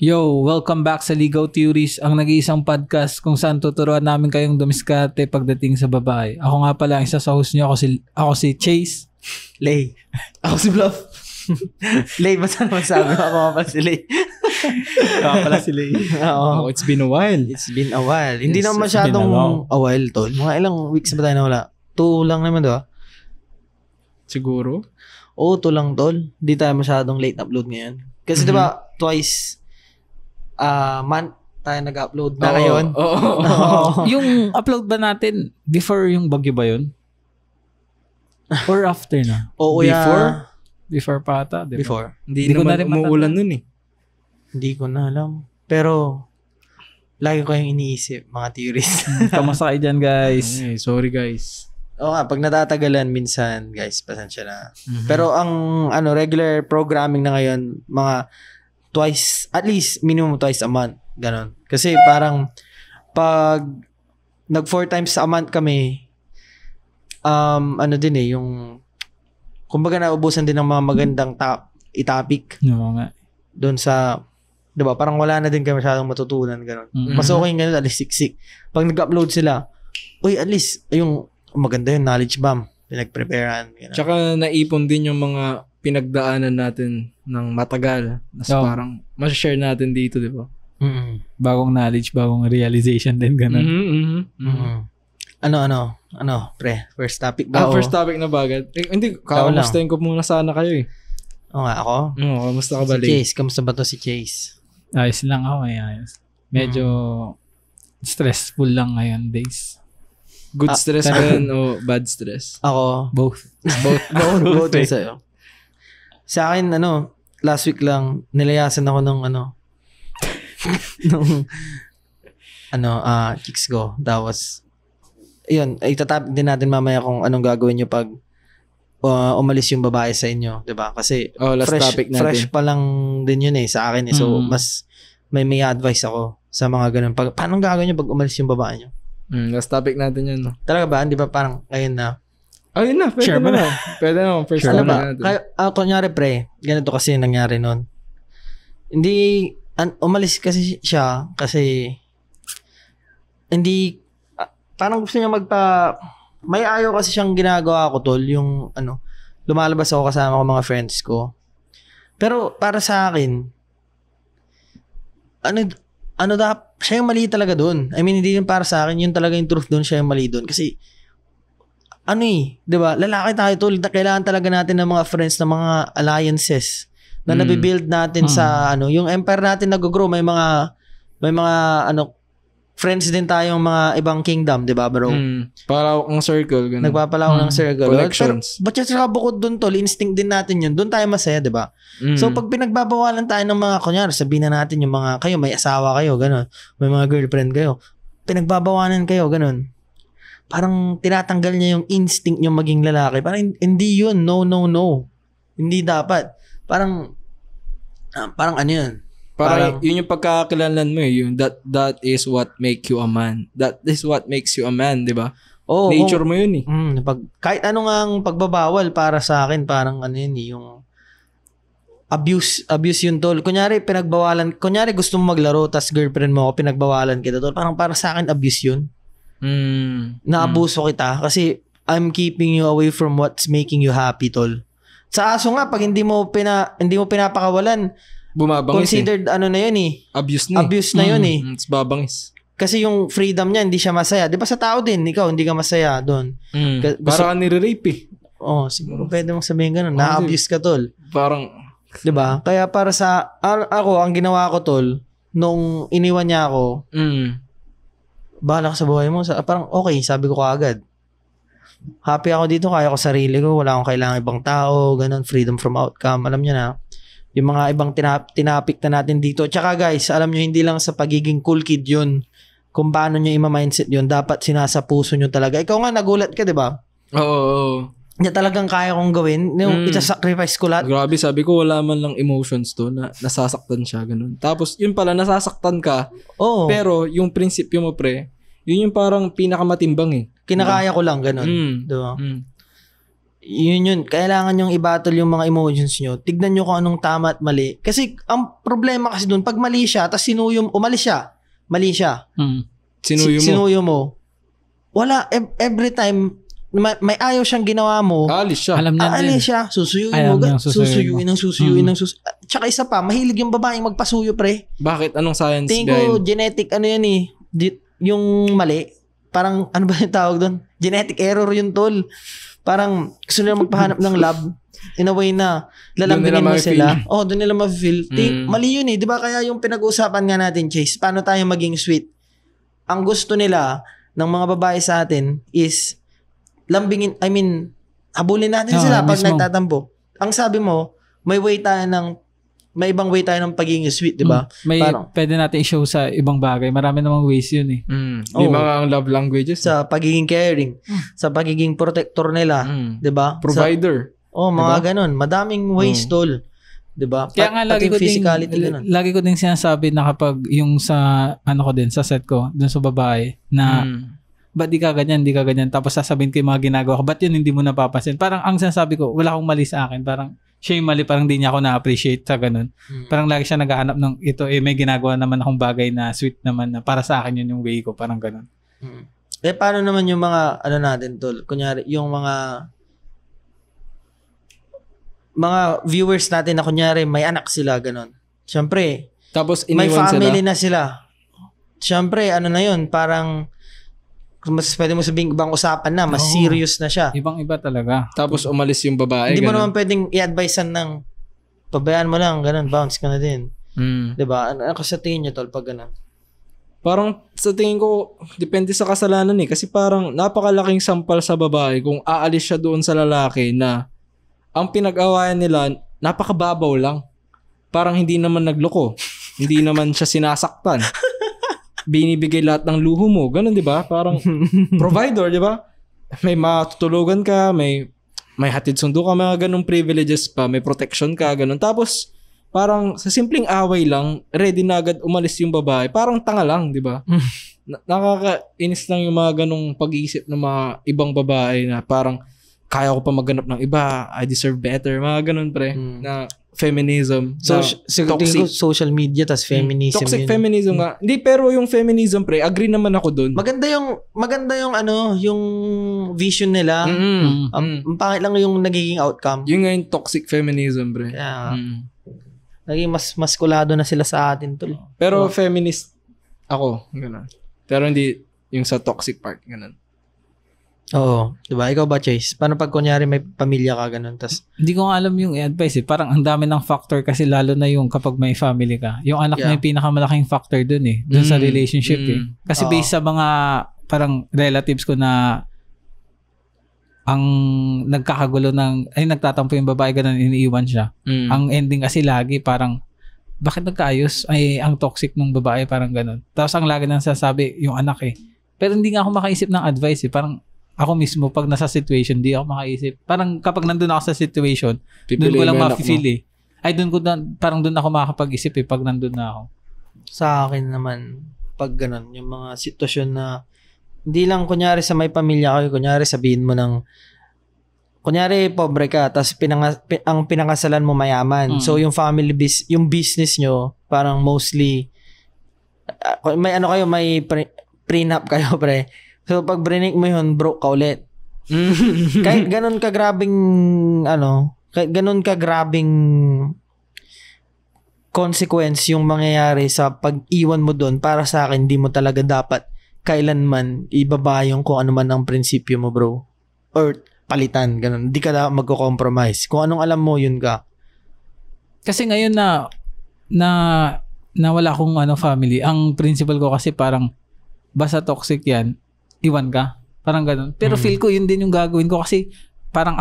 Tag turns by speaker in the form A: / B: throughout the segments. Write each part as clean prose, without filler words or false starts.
A: Yo, welcome back sa Ligaw Theories, ang nag-iisang podcast kung saan tuturuan namin kayong dumiskarte pagdating sa babae. Ako nga pala, isa sa host niyo, ako si Chase.
B: Lay. Ako si Bluff. Lay, basta naman sabi ako nga pala si Lay.
A: Ako pala si Lay.
B: Oo.
A: It's been a while.
B: It's been a while. Hindi
A: Yes,
B: naman
A: it's been
B: masyadong
A: a
B: a while, tol. Mga ilang weeks ba tayo nawala? 2 lang naman, diba?
A: Siguro.
B: Oo, 2 lang, tol. Hindi tayo masyadong late upload ngayon. Kasi diba, twice month tayo nag-upload na ngayon.
A: Oo. Yung upload ba natin, before yung bagyo ba yun? Or after na?
B: Oo,
A: Before? Before pa ata, diba?
B: Before.
A: Hindi ko na rin
C: umuulan nun eh.
B: Hindi ko na alam. Pero, lagi ko yung iniisip, mga theories.
A: Kamusta kayo dyan, guys?
C: Ay, sorry guys.
B: Oo nga, pag natatagalan minsan, guys, pasensya na.
A: Mhm.
B: Pero ang regular programming na ngayon, mga twice, at least minimum twice a month, ganon. Kasi parang pag nag 4 times a month kami, ano din eh, yung kumbaga naubusan din ng mga magandang topic
A: Oo nga.
B: doon sa, 'di ba? Parang wala na din kayo masyadong matutunan, ganon.
A: Mhm.
B: Mas okay ganun, at least siksik. Pag nag-upload sila, uy, at least yung maganda yung knowledge bomb, pinag-preparean, ganon.
C: Tsaka naipon din yung mga pinagdaanan natin ng matagal. Mas parang share natin dito, di ba?
B: Mm-hmm.
A: Bagong knowledge, bagong realization din, ganun.
B: Mm-hmm. Ano, pre? First topic ba?
C: First topic na bagad. Hindi, kakamustahin ko muna sana kayo eh.
B: Oo nga, ako?
C: Oo, kamusta ka ba,
B: Si Chase, kamusta ba to si Chase?
A: Ayos lang ako, ayos. Medyo stressful lang ngayon days.
C: Good stress ba yun o bad stress?
B: Ako?
A: Both.
B: Both sa'yo. Sa akin, last week lang, nilayasan ako ng chicks ko. Tapos, yun, itatopic din natin mamaya kung anong gagawin nyo pag umalis yung babae sa inyo, 'di ba? Kasi
C: last topic natin.
B: Fresh pa lang din yun sa akin eh. So, mas may advice ako sa mga ganun. Paano gagawin nyo pag umalis yung babae nyo?
C: Last topic natin yun. No?
B: Talaga ba? Hindi ba parang ngayon na?
C: Ayun na, pwede
A: Sure
C: na. Pwede na, first
B: Ano
C: topic
B: ba?
C: natin.
B: Kunyari pre, ganito kasi nangyari nun. Hindi, umalis kasi siya kasi hindi, parang gusto niya may ayaw kasi siyang ginagawa ko, tol, yung lumalabas ako kasama ko mga friends ko. Pero para sa akin, siya yung mali talaga doon. I mean, hindi yun para sa akin, yun talaga yung truth doon, siya yung mali doon. Kasi, 'di ba? Lalaki tayo, tol, kailangan talaga natin ng mga friends, ng mga alliances na nabibuild natin sa yung empire natin nag-grow, may mga friends din tayong mga ibang kingdom, 'di ba, bro?
C: Para ang circle, ganun.
B: Nagpapalawak ng circle.
C: Connections.
B: But just bukod doon, tol, instinct din natin yun. Doon tayo masaya, 'di ba? So pag pinagbabawalan tayo ng mga, kunyari, sabihin na natin yung mga, kayo may asawa kayo, ganun. May mga girlfriend kayo. Pinagbabawalan kayo, ganun. Parang tinatanggal niya yung instinct niyo maging lalaki. Parang hindi yun. No. Hindi dapat. Parang ano yun?
C: Parang yun yung pagkakakilanlan mo yung that is what make you a man. That is what makes you a man, di ba?
B: Oh,
C: nature mo yun eh.
B: Kahit ano nga ang pagbabawal para sa akin, parang yun yung abuse yun, tol. Kunyari gusto mo maglaro, tas girlfriend mo ako, pinagbawalan kita, tol. Parang para sa akin, abuse yun. Naabuso kita kasi I'm keeping you away from what's making you happy, tol. Sa aso nga, pag hindi mo pinapakawalan,
C: bumabangis
B: considered na yun eh.
C: Abuse
B: na yun eh.
C: It's babangis.
B: Kasi yung freedom niya, hindi siya masaya. Di ba sa tao din, ikaw, hindi ka masaya doon.
C: Para ka nire-rape eh.
B: Siguro pwede mong sabihin ganun. Na-abuse ka, tol.
C: Parang,
B: di ba? Kaya para sa, ako, ang ginawa ko, tol, nung iniwan niya ako, bahala ka sa buhay mo. Parang okay, sabi ko kaagad. Happy ako dito, kaya ko sarili ko, wala akong kailangan ibang tao, ganun, freedom from outcome. Alam niyo na, yung mga ibang tinapik na natin dito. Tsaka guys, alam nyo, hindi lang sa pagiging cool kid yun. Kung paano nyo ima-mindset yun, dapat sinasa puso nyo talaga. Ikaw nga, nagulat ka, di ba?
C: Oo.
B: Hindi talagang kaya kong gawin. Ita-sacrifice ko lahat.
C: Grabe, sabi ko, wala man lang emotions to na nasasaktan siya, ganun. Tapos, yun pala, nasasaktan ka.
B: Oo.
C: Pero, yung prinsipyo mo, pre, yun yung parang pinakamatimbang eh.
B: Kinakaya ko lang, ganun. Diba? yun. Kailangan yung i-battle yung mga emotions nyo. Tignan nyo kung anong tama at mali. Kasi ang problema kasi doon, pag mali siya, tapos umalis siya. Mali siya. Sinuyo mo. Wala, every time, may ayaw siyang ginawa mo.
C: Aalis siya.
A: Alam niya din.
B: Aalis siya. Susuyuin. Tsaka isa pa, mahilig yung babaeng magpasuyo, pre.
C: Bakit? Anong science
B: Tingin ko, genetic, yan eh. Yung mali. Parang, ano ba yung tawag doon? Genetic error yun, tol. Parang, gusto nila magpahanap ng love. In a way na, lalambingin mo sila. Doon nila ma-feel. Mali yun eh. Di ba kaya yung pinag-uusapan nga natin, Chase, paano tayo maging sweet? Ang gusto nila, ng mga babae sa atin, is, habulin natin sila pag nagtatampo. Ang sabi mo, may ibang way tayo ng pagiging sweet, di ba?
A: Pwede natin i-show sa ibang bagay. Marami namang ways yun eh.
C: Di mga ang love languages.
B: Sa pagiging caring, sa pagiging protector nila, di ba?
C: Provider.
B: Mga ganun. Madaming ways, tol. Di ba?
A: Kaya nga lagi ko din sinasabi na kapag yung sa sa set ko, dun sa babae, na ba't di ka ganyan, tapos sasabihin ko yung mga ginagawa ko, ba't yun hindi mo napapansin? Parang ang sinasabi ko, wala akong mali sa akin, parang siya yung mali, parang di niya ako na-appreciate sa ganun. Parang lagi siya naghahanap ng ito, may ginagawa naman akong bagay na sweet naman, na para sa akin yun yung way ko, parang ganun.
B: Paano naman yung mga, natin, tol? Kunyari, yung mga viewers natin na kunyari, may anak sila, ganun. Siyempre,
C: tapos
B: may family
C: sila.
B: na sila. Siyempre, na yun, parang, mas pwede mo sabihin ibang usapan na, mas serious na siya.
A: Ibang-iba talaga.
C: Tapos umalis yung babae.
B: Hindi mo naman pwedeng i-advisean ng pabayaan mo lang, ganun, bounce ka na din. Diba? Ano sa tingin nyo, tol, pag ganun?
C: Parang sa tingin ko, depende sa kasalanan eh. Kasi parang napakalaking sampal sa babae kung aalis siya doon sa lalaki na ang pinag-awayan nila, napakababaw lang. Parang hindi naman nagloko. Hindi naman siya sinasaktan. Binibigay lahat ng luho mo. Ganun, di ba? Parang provider, di ba? May matutulugan ka, may hatid sundo ka, mga ganung privileges pa, may protection ka, ganun. Tapos, parang sa simpleng away lang, ready na agad umalis yung babae. Parang tanga lang, di ba? Nakakainis lang yung mga ganung pag-iisip ng mga ibang babae na parang kaya ko pa maghanap ng iba, I deserve better, mga ganun, pre. Na feminism.
B: Toxic social media tas feminism.
C: Toxic feminism nga. Hindi, pero yung feminism, pre, agree naman ako dun.
B: Maganda yung yung vision nila. Ang pangit lang yung nagiging outcome.
C: Yung nga yung toxic feminism, pre.
B: Kaya, naging mas maskulado na sila sa atin, tol.
C: Pero feminist ako, gano'n. Pero hindi yung sa toxic part, gano'n.
B: Oo. Diba? Ikaw ba, Chase? Paano pag kunyari may pamilya ka, ganun?
A: Hindi ko nga alam yung advice eh. Parang ang dami ng factor kasi lalo na yung kapag may family ka. Yung anak na yung pinakamalaking factor dun eh. Dun sa relationship eh. Kasi based sa mga parang relatives ko na ang nagkakagulo nagtatampo yung babae, ganun, iniiwan siya. Ang ending kasi lagi parang bakit nagkaayos? Ay, ang toxic ng babae, parang ganun. Tapos ang lagi nang sasabi, yung anak eh. Pero hindi nga ako makaisip ng advice eh. Parang ako mismo, pag nasa situation, di ako makaisip. Parang kapag nandun ako sa situation, doon ko lang ma-feel eh. Ay, parang doon ako makakapag-isip eh, pag nandun na ako.
B: Sa akin naman, pag ganun, yung mga sitwasyon na, hindi lang kunyari sa may pamilya kayo, kunyari sabihin mo kunyari pobre ka, tapos ang pinangasalan mo mayaman. So, yung family, yung business nyo, parang mostly, may prenup kayo, pre. So, pag brinik mo yun, broke ka ulit. Kahit ganun ka grabing consequence yung mangyayari sa pag-iwan mo doon, para sa akin, di mo talaga dapat kailanman ibaba yung kung ano man ang prinsipyo mo, bro. Or palitan, ganun. Di ka na magko-compromise. Kung anong alam mo, yun ka.
A: Kasi ngayon na wala akong family, ang principle ko kasi parang basta toxic yan, iwan ka. Parang ganun. Pero feel ko yun din yung gagawin ko kasi parang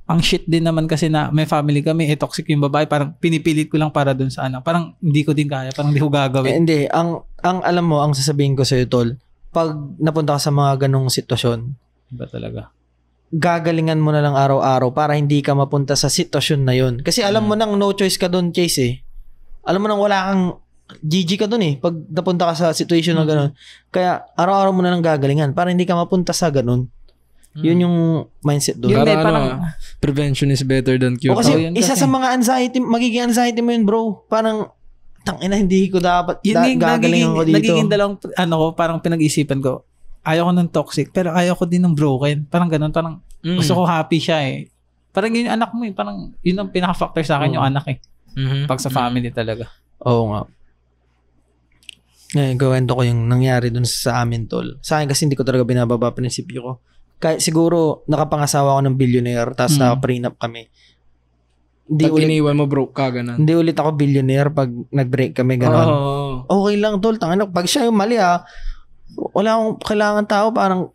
A: ang shit din naman kasi na may family kami, toxic yung babae, parang pinipilit ko lang para dun sa anak. Parang hindi ko din kaya, parang hindi ko gagawin.
B: Hindi. Ang alam mo, ang sasabihin ko sa'yo, tol, pag napunta ka sa mga ganong sitwasyon,
A: iba talaga.
B: Gagalingan mo na lang araw-araw para hindi ka mapunta sa sitwasyon na yun. Kasi alam mo nang no choice ka dun, Chase eh. Alam mo nang wala kang GG ka dun eh, pag napunta ka sa situation na gano'n. Kaya, araw-araw mo na lang gagalingan para hindi ka mapunta sa gano'n. Yun yung mindset doon.
A: Yun,
C: parang prevention is better than cure.
B: O kasi isa sa mga anxiety, magiging anxiety mo yun, bro. Parang, tangina, hindi ko dapat gagalingan ko dito.
A: Nagiging dalawang, parang pinag-isipan ko. Ayaw ko ng toxic, pero ayaw ko din ng broken. Parang ganun, parang gusto ko happy siya eh. Parang yun yung anak mo eh. Parang yun ang pinaka-factor sa akin, yung anak eh. Pag sa family talaga.
B: Oo nga. Ngayon, gawento ko yung nangyari dun sa amin, tol. Sa akin kasi hindi ko talaga binababa prinsipyo ko. Kahit siguro, nakapangasawa ako ng billionaire, tapos naka-prenup kami.
C: Pag iniwan mo, broke ka, ganun.
B: Hindi ulit ako billionaire pag nag-break kami, ganun. Okay lang, tol. Tangina, pag siya yung mali, wala akong kailangan tao, parang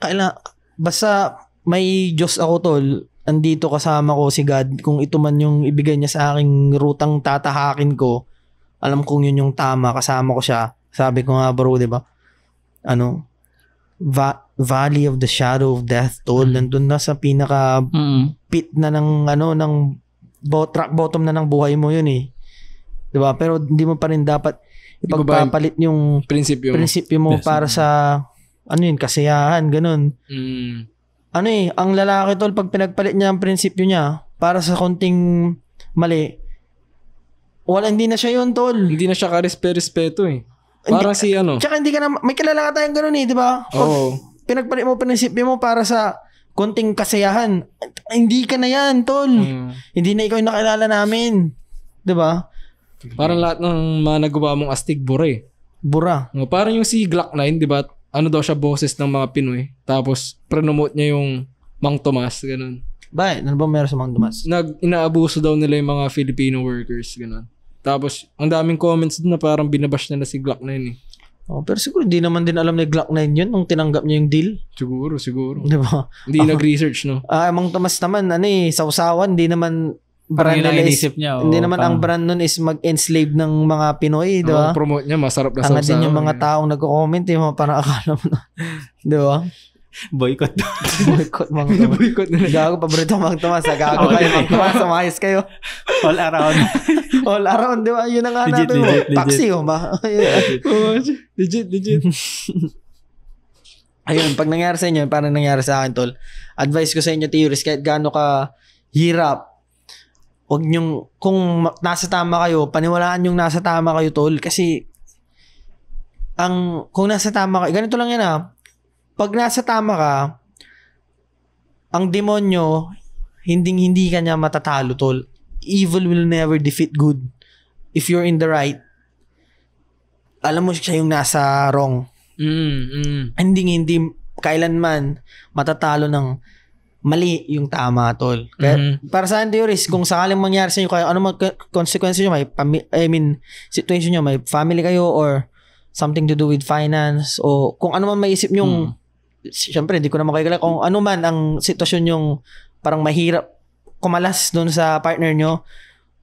B: basta may Diyos ako, tol. Andito kasama ko si God. Kung ito man yung ibigay niya sa aking rutang tatahakin ko, alam kong yun yung tama, kasama ko siya. Sabi ko nga, bro, di ba? Valley of the Shadow of Death, tol. Nandun na sa pinaka pit na ng rock bottom na ng buhay mo yun eh. Di ba? Pero hindi mo pa rin dapat ipagpapalit yung prinsipyo mo para sa kasiyahan, ganun. Ang lalaki, tol, pag pinagpalit niya ang prinsipyo niya para sa konting mali, hindi na siya yun, tol.
C: Hindi na siya ka-respeto eh. Parang
B: Tsaka hindi ka na, may kilala ka tayong ganun eh, di ba? Pinagpalit mo prinsipyo mo para sa konting kasiyahan, hindi ka na yan, tol. Hindi na ikaw yung nakilala namin. Di ba?
C: Parang lahat ng mga nagawa mong astig, bura. Parang yung si Glock 9, di ba? Daw siya boses ng mga Pinoy. Tapos, promote niya yung Mang Tomas, ganun.
B: Bakit? Ano ba meron sa Mang Tomas?
C: Inaabuso daw nila yung mga Filipino workers, ganun. Tapos, ang daming comments na parang binabash nila si Glock 9 eh.
B: Pero siguro hindi naman din alam ni Glock 9 yun nung tinanggap niya yung deal.
C: Siguro.
B: Di ba?
C: Hindi nag-research, no?
B: Mang Tomas naman, sausawan, hindi naman brand nila hindi naman ang brand nun is mag-enslave ng mga Pinoy, di ba?
C: Promote niya, masarap na
B: sausawan. Tanga din yung mga taong nagko-comment, parang akala mo na. Di ba?
A: Boycott
B: Mang Tomas. Boycott nila. Gago, paborito Mang Tomas. Gago kayo, Mang Tomas. Sumayos kayo.
A: All around.
B: All around, di ba? Yun na nga natin. Paksi, ba?
C: Legit.
B: Ayun, pag nangyari sa inyo, parang nangyari sa akin, tol. Advice ko sa inyo, theories, kahit gaano ka hirap, huwag nyong, kung nasa tama kayo, paniwalaan yung nasa tama kayo, tol. Kasi, kung nasa tama kayo, ganito lang yan pag nasa tama ka, ang demonyo, hindi ka niya matatalo, tol. Evil will never defeat good. If you're in the right, alam mo siya yung nasa wrong. Hindi kailanman matatalo ng mali yung tama, tol. Kaya, para sa akin, theories, kung sakaling mangyari sa inyo kayo, ano mga consequences nyo, situation nyo, may family kayo or something to do with finance o kung ano man maisip nyong siyempre, hindi ko naman kayo kung ano man ang sitwasyon yung parang mahirap kumalas doon sa partner nyo,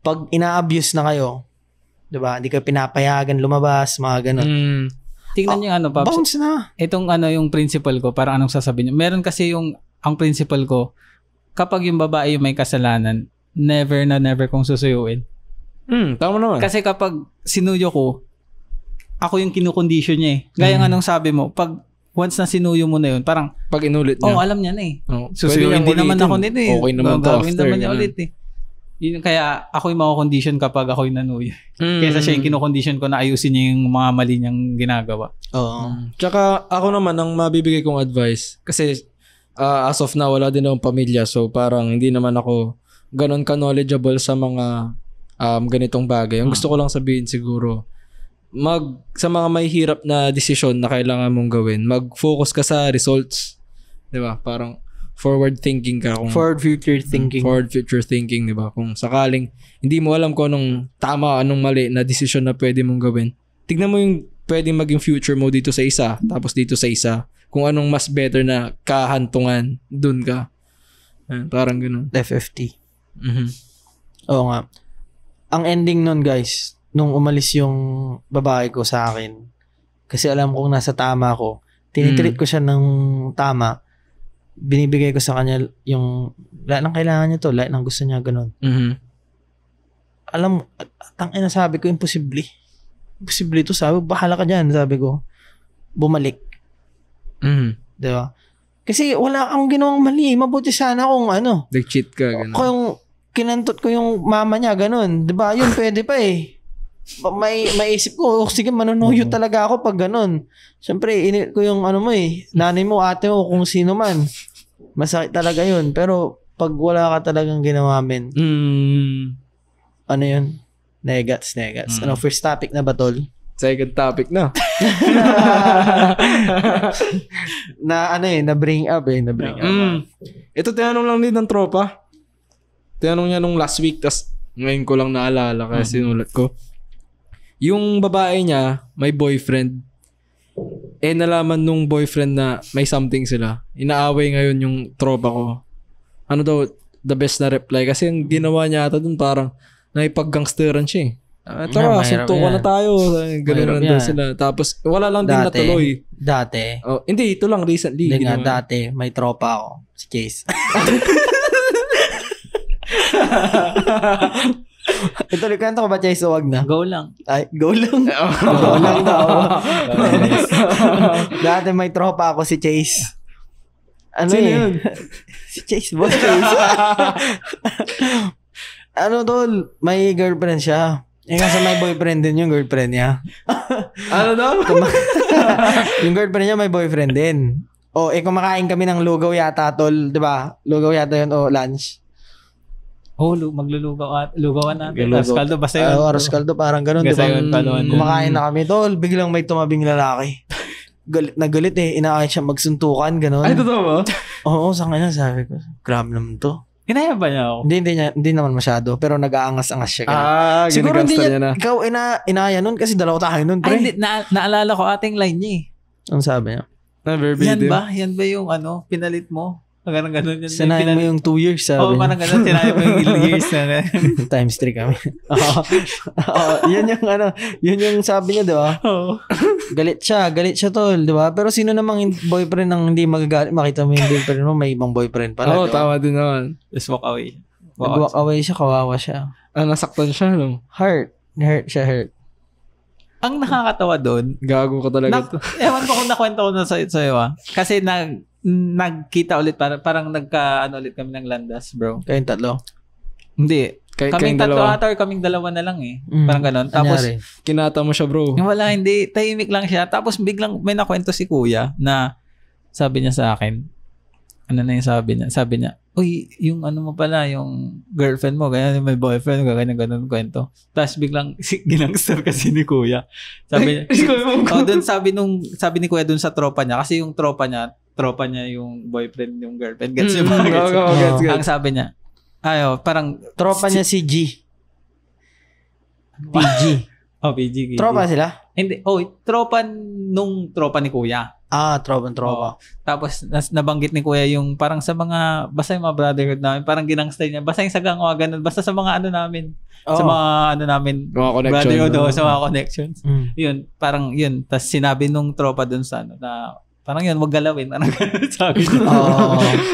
B: pag ina-abuse na kayo, diba? Hindi kayo pinapayagan lumabas, mga ganun.
A: Tingnan nyo Pops.
B: Bounce na.
A: Itong yung principle ko, parang anong sasabihin nyo. Meron kasi ang principle ko, kapag yung babae yung may kasalanan, never kong susuyuin.
C: Tama naman.
A: Kasi kapag sinuyo ko, ako yung kinukondisyon niya eh. Gaya nga nung sabi mo, pag once na sinuyo mo na yun, parang
C: pag inulit niya.
A: alam niya na eh. Susuyuin din naman ako nito eh.
C: Okay naman to after.
A: Naman niya ulit eh. Yun, kaya ako yung mako-condition kapag ako yung nanuyo. Kaysa siya yung kinukondisyon ko na ayusin niya yung mga mali niyang ginagawa.
B: Oo.
C: Tsaka ako naman, ang mabibigay kong advice, kasi as of now, wala din akong pamilya. So parang hindi naman ako ganun ka-knowledgeable sa mga ganitong bagay. Ang gusto ko lang sabihin siguro, sa mga may hirap na desisyon na kailangan mong gawin, mag-focus ka sa results. 'Di ba? Parang forward thinking ka.
B: Forward future thinking,
C: 'di ba? Kung sakaling hindi mo alam kung anong tama, anong mali na desisyon na pwede mong gawin, tignan mo yung pwedeng maging future mo dito sa isa, tapos dito sa isa. Kung anong mas better na kahantungan, dun ka. Parang ganoon.
B: FFT. Oo nga. Ang ending nun, guys, nung umalis yung babae ko sa akin, kasi alam kong nasa tama ko, tinitreat ko siya ng tama, binibigay ko sa kanya yung lahat ng kailangan niya to, lahat ng gusto niya, ganun. Alam, tangina, sabi ko, imposible to, sabi, bahala ka dyan, sabi ko, bumalik. Diba? Kasi wala akong ginawang mali. Mabuti sana kung
C: Nag-cheat ka, gano'n.
B: kung kinantot ko yung mama niya, ganun. Diba? Yun, pwede pa eh. Maisip ko, sige, manunuyo talaga ako pag ganun. Siyempre, init ko yung nanay mo, ate mo, kung sino man. Masakit talaga yun. Pero, pag wala ka talagang ginawa, men. Ano yun? Negats. First topic na ba, tol?
C: Second topic na.
B: Na bring up.
C: Ito, tinanong lang din ng tropa. Tinanong niya nung last week, tas ngayon ko lang naalala kaya sinulat ko. Yung babae niya, may boyfriend. Nalaman nung boyfriend na may something sila. Inaaway ngayon yung tropa ko. Ano daw, the best na reply. Kasi yung ginawa niya ata dun parang naipag-gangsteran siya eh. Tara, suntukan na tayo. Ganun lang daw sila. Tapos, wala lang din natuloy.
B: Dati.
C: Oh, hindi, ito lang recently.
B: Hindi nga, dati, may tropa ako. Si Chase. Ito, kwento ko ba, Chase? Huwag na.
A: Go lang.
B: Ay, go lang. Go lang daw. Dati may tropa ako si Chase.
C: Sino yun?
B: Si Chase, boss Chase. Tol, may girlfriend siya. Kasi may boyfriend din yung girlfriend niya.
C: Ano daw?
B: Yung girlfriend niya may boyfriend din. Kumakain kami ng lugaw yata, tol. Diba? Lugaw yata yun o lunch.
A: Lugawan natin. Arroz caldo, basta yun.
B: Arroz caldo, parang ganun. Diba? Kumakain na kami, tol. Biglang may tumabing lalaki. Galit na galit eh. Inaayos siya magsuntukan, ganun.
C: Ay, totoo ba?
B: Oo, sa kanya sabi ko, grabe naman to.
A: Inaya ba niya ako?
B: Hindi naman masyado, pero nag-aangas-angas siya.
C: Siguro hindi niya na.
B: Ikaw inaya nun kasi dalawa tayo nun, pre.
A: Ay, naalala ko ating line niya eh.
B: Ang sabi niya?
A: Yan ba yung pinalit mo? Ganun.
B: Sinayin mo yung 2 years, sabi niya.
A: Parang ganun. Sinayin mo yung years na.
B: Times 3 kami. Yun yung sabi niya, di ba? Galit siya, tol, di ba? Pero sino namang boyfriend nang hindi magagalit? Makita mo yung boyfriend mo, may ibang boyfriend pala.
C: Tama din naman.
A: Just walk away.
B: Nag-walk away siya, kawawa siya.
C: Nasaktan siya, no?
B: Hurt siya.
A: Ang nakakatawa doon.
C: Gago ka talaga.
A: Ewan ko kung nakwento ko na sa'yo Kasi nagkita ulit, parang ulit kami ng landas, bro.
B: Kayong tatlo?
A: Hindi. Kaming tatlo ata or kaming dalawa na lang eh. Parang ganon. Tapos,
C: kinata mo siya, bro.
A: Wala, hindi. Tahimik lang siya. Tapos biglang may nakwento si kuya na sabi niya sa akin, ano na yung sabi niya, uy, yung mo pala, yung girlfriend mo, ganyan, may boyfriend, ganyan kwento. Tapos biglang ginangster kasi ni kuya. Sabi niya, sabi ni kuya dun sa tropa niya, kasi yung tropa niya yung boyfriend, yung girlfriend. Gets niyo ba? Gets. Ang sabi niya, parang
B: tropa niya si G. PG.
A: PG.
B: Tropa sila?
A: Hindi. Tropa nung tropa ni kuya.
B: Tropa.
A: Tapos nabanggit ni kuya yung parang sa mga, basta yung mga brotherhood namin, parang ginangstay niya. Basta yung sa gang ganun. Basta sa mga namin. Sa mga namin.
C: Mga connection.
A: Brotherhood sa mga connections. Yun. Parang yun. Tapos sinabi nung tropa dun sa na parang yun, wag galawin. Parang ganun sabi niya.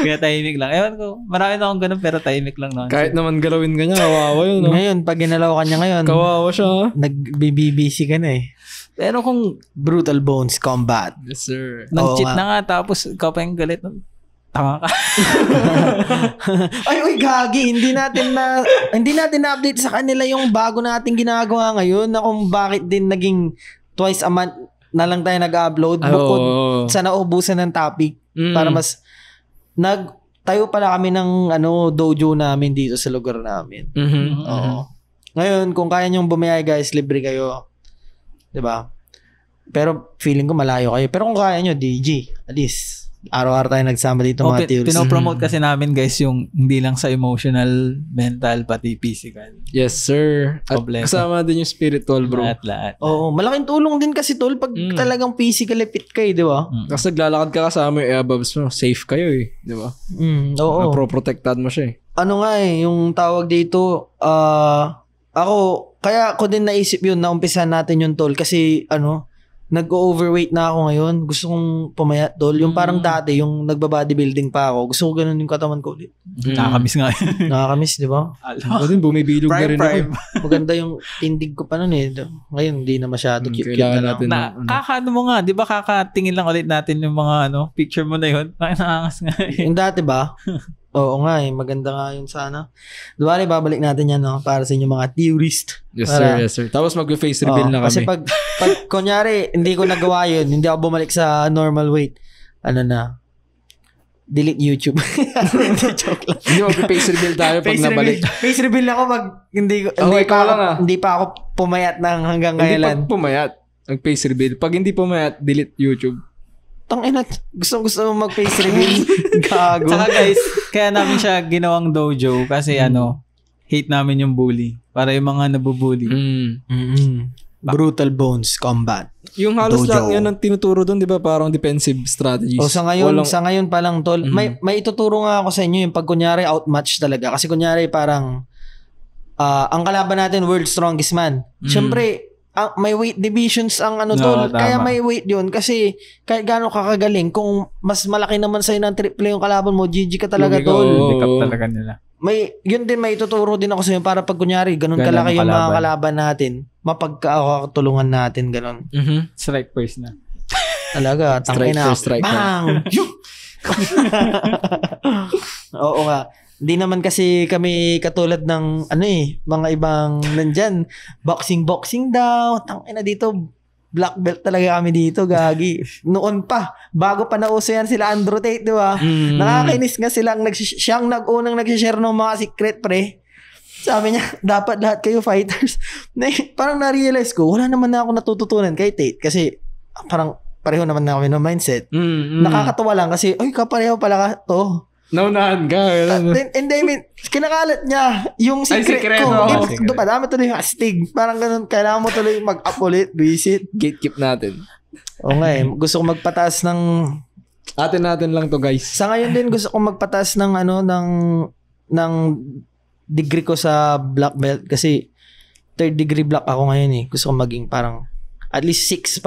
A: Kaya tahimik lang. Ewan ko, marami na akong ganun pero tahimik lang naman.
C: Kahit naman galawin ka niya, kawawa yun. No?
B: Ngayon, pag ginalaw ka niya ngayon,
C: kawawa siya.
B: Nag-BBC ka na eh.
A: Pero kung
B: Brutal Bones Combat.
C: Yes, sir.
A: Nag-cheat na nga, tapos ikaw pa yung galit. Tama ka.
B: Ay, gagi. Hindi natin na-update sa kanila yung bago nating ginagawa ngayon na kung bakit din naging twice a month na lang tayo nag-upload bukod sa naubusan ng topic para mas nagtayo pala kami ng dojo namin dito sa lugar namin. Ngayon, kung kaya nyong bumiyay guys, libre kayo. 'Di ba? Pero feeling ko malayo kayo. Pero kung kaya nyo, DG, at least araw-araw tayo nagsama dito mga tears.
A: Pinopromote kasi namin guys yung hindi lang sa emotional, mental, pati physical.
C: Yes, sir. At kasama din yung spiritual, bro.
A: Lahat.
B: Oo, malaking tulong din kasi tol pag talagang physically fit kayo, di ba?
C: Kasi naglalakad ka kasama yung earbabs mo, safe kayo eh, di ba?
B: Oo.
C: Pro-protected mo siya eh.
B: Ano nga yung tawag dito, kaya ko din naisip yun na umpisahan natin yung tol kasi nag-overweight na ako ngayon. Gusto kong pumayat, tol. Yung parang dati, yung nagba-bodybuilding pa ako. Gusto ko ganun yung katawan ko ulit.
A: Nakakamiss nga.
B: Nakakamiss, di ba?
C: Ako din, bumibilog na rin ako.
B: Maganda yung tindig ko pa nun eh. Ngayon, hindi na masyado cute na lang.
A: Kakaano mo nga, di ba kakatingin lang ulit natin yung mga picture mo na yun? Nakangas nga
B: Yung dati ba? Oo nga eh. Maganda nga yun sana. Duwali, babalik natin yan para sa inyo mga theorist.
C: Yes sir. Tapos mag-face reveal na kami.
B: Kasi pag kunyari, hindi ko nagawa yun, hindi ako bumalik sa normal weight, delete YouTube. Joke lang.
C: Hindi mag-face reveal tayo pag nabalik.
B: Face reveal ako pag hindi pa ako pumayat ng hanggang kailan.
C: Hindi pag pumayat, mag-face reveal. Pag hindi pumayat, delete YouTube.
B: Tangina, gusto mo mag-face reveal. Gago.
A: Saka guys, kaya namin siya ginawang dojo kasi hate namin yung bully. Para yung mga nabubully.
B: Brutal Bones Combat.
C: Yung halos dojo. Lang yan ang tinuturo doon, di ba? Parang defensive strategies.
B: Sa ngayon pa lang, tol. May ituturo nga ako sa inyo yung pag kunyari outmatch talaga. Kasi kunyari parang ang kalaban natin, world strongest man. Siyempre, may weight divisions ang tol. Kaya may weight yun. Kasi kahit gano'ng kakagaling, kung mas malaki naman sa'yo ng triple yung kalaban mo, GG ka talaga, tol.
A: Pick talaga nila.
B: Yun din, may tuturo din ako sa'yo para pag kunyari, ganun kalaki yung mga kalaban natin, mapagkakatulungan natin, ganun.
A: Strike first na.
B: Talaga, tangin na. Bang! Oo nga. Hindi naman kasi kami katulad ng mga ibang nandyan. Boxing daw. Tangina dito. Black belt talaga kami dito, gagi. Noon pa. Bago pa nauso yan sila Andrew Tate, di ba? Nakakainis nga siyang unang nag-share ng mga secret, pre. Sabi niya, dapat lahat kayo fighters. Parang na-realize ko, wala naman na ako natututunan kay Tate. Kasi parang pareho naman na kami ng mindset. Nakakatawa lang kasi, kapareho pala ka to.
C: Naunahan ka.
B: And I mean, kinakalat niya yung secret ko. Padami tuloy yung astig. Parang ganun, kailangan mo tuloy mag-up ulit, visit.
C: Gatekeep natin.
B: Oo nga eh. Gusto ko magpataas ng...
C: Atin lang to, guys.
B: Sa ngayon din, gusto ko magpataas ng ng degree ko sa black belt. Kasi 3rd degree black ako ngayon eh. Gusto ko maging parang at least 6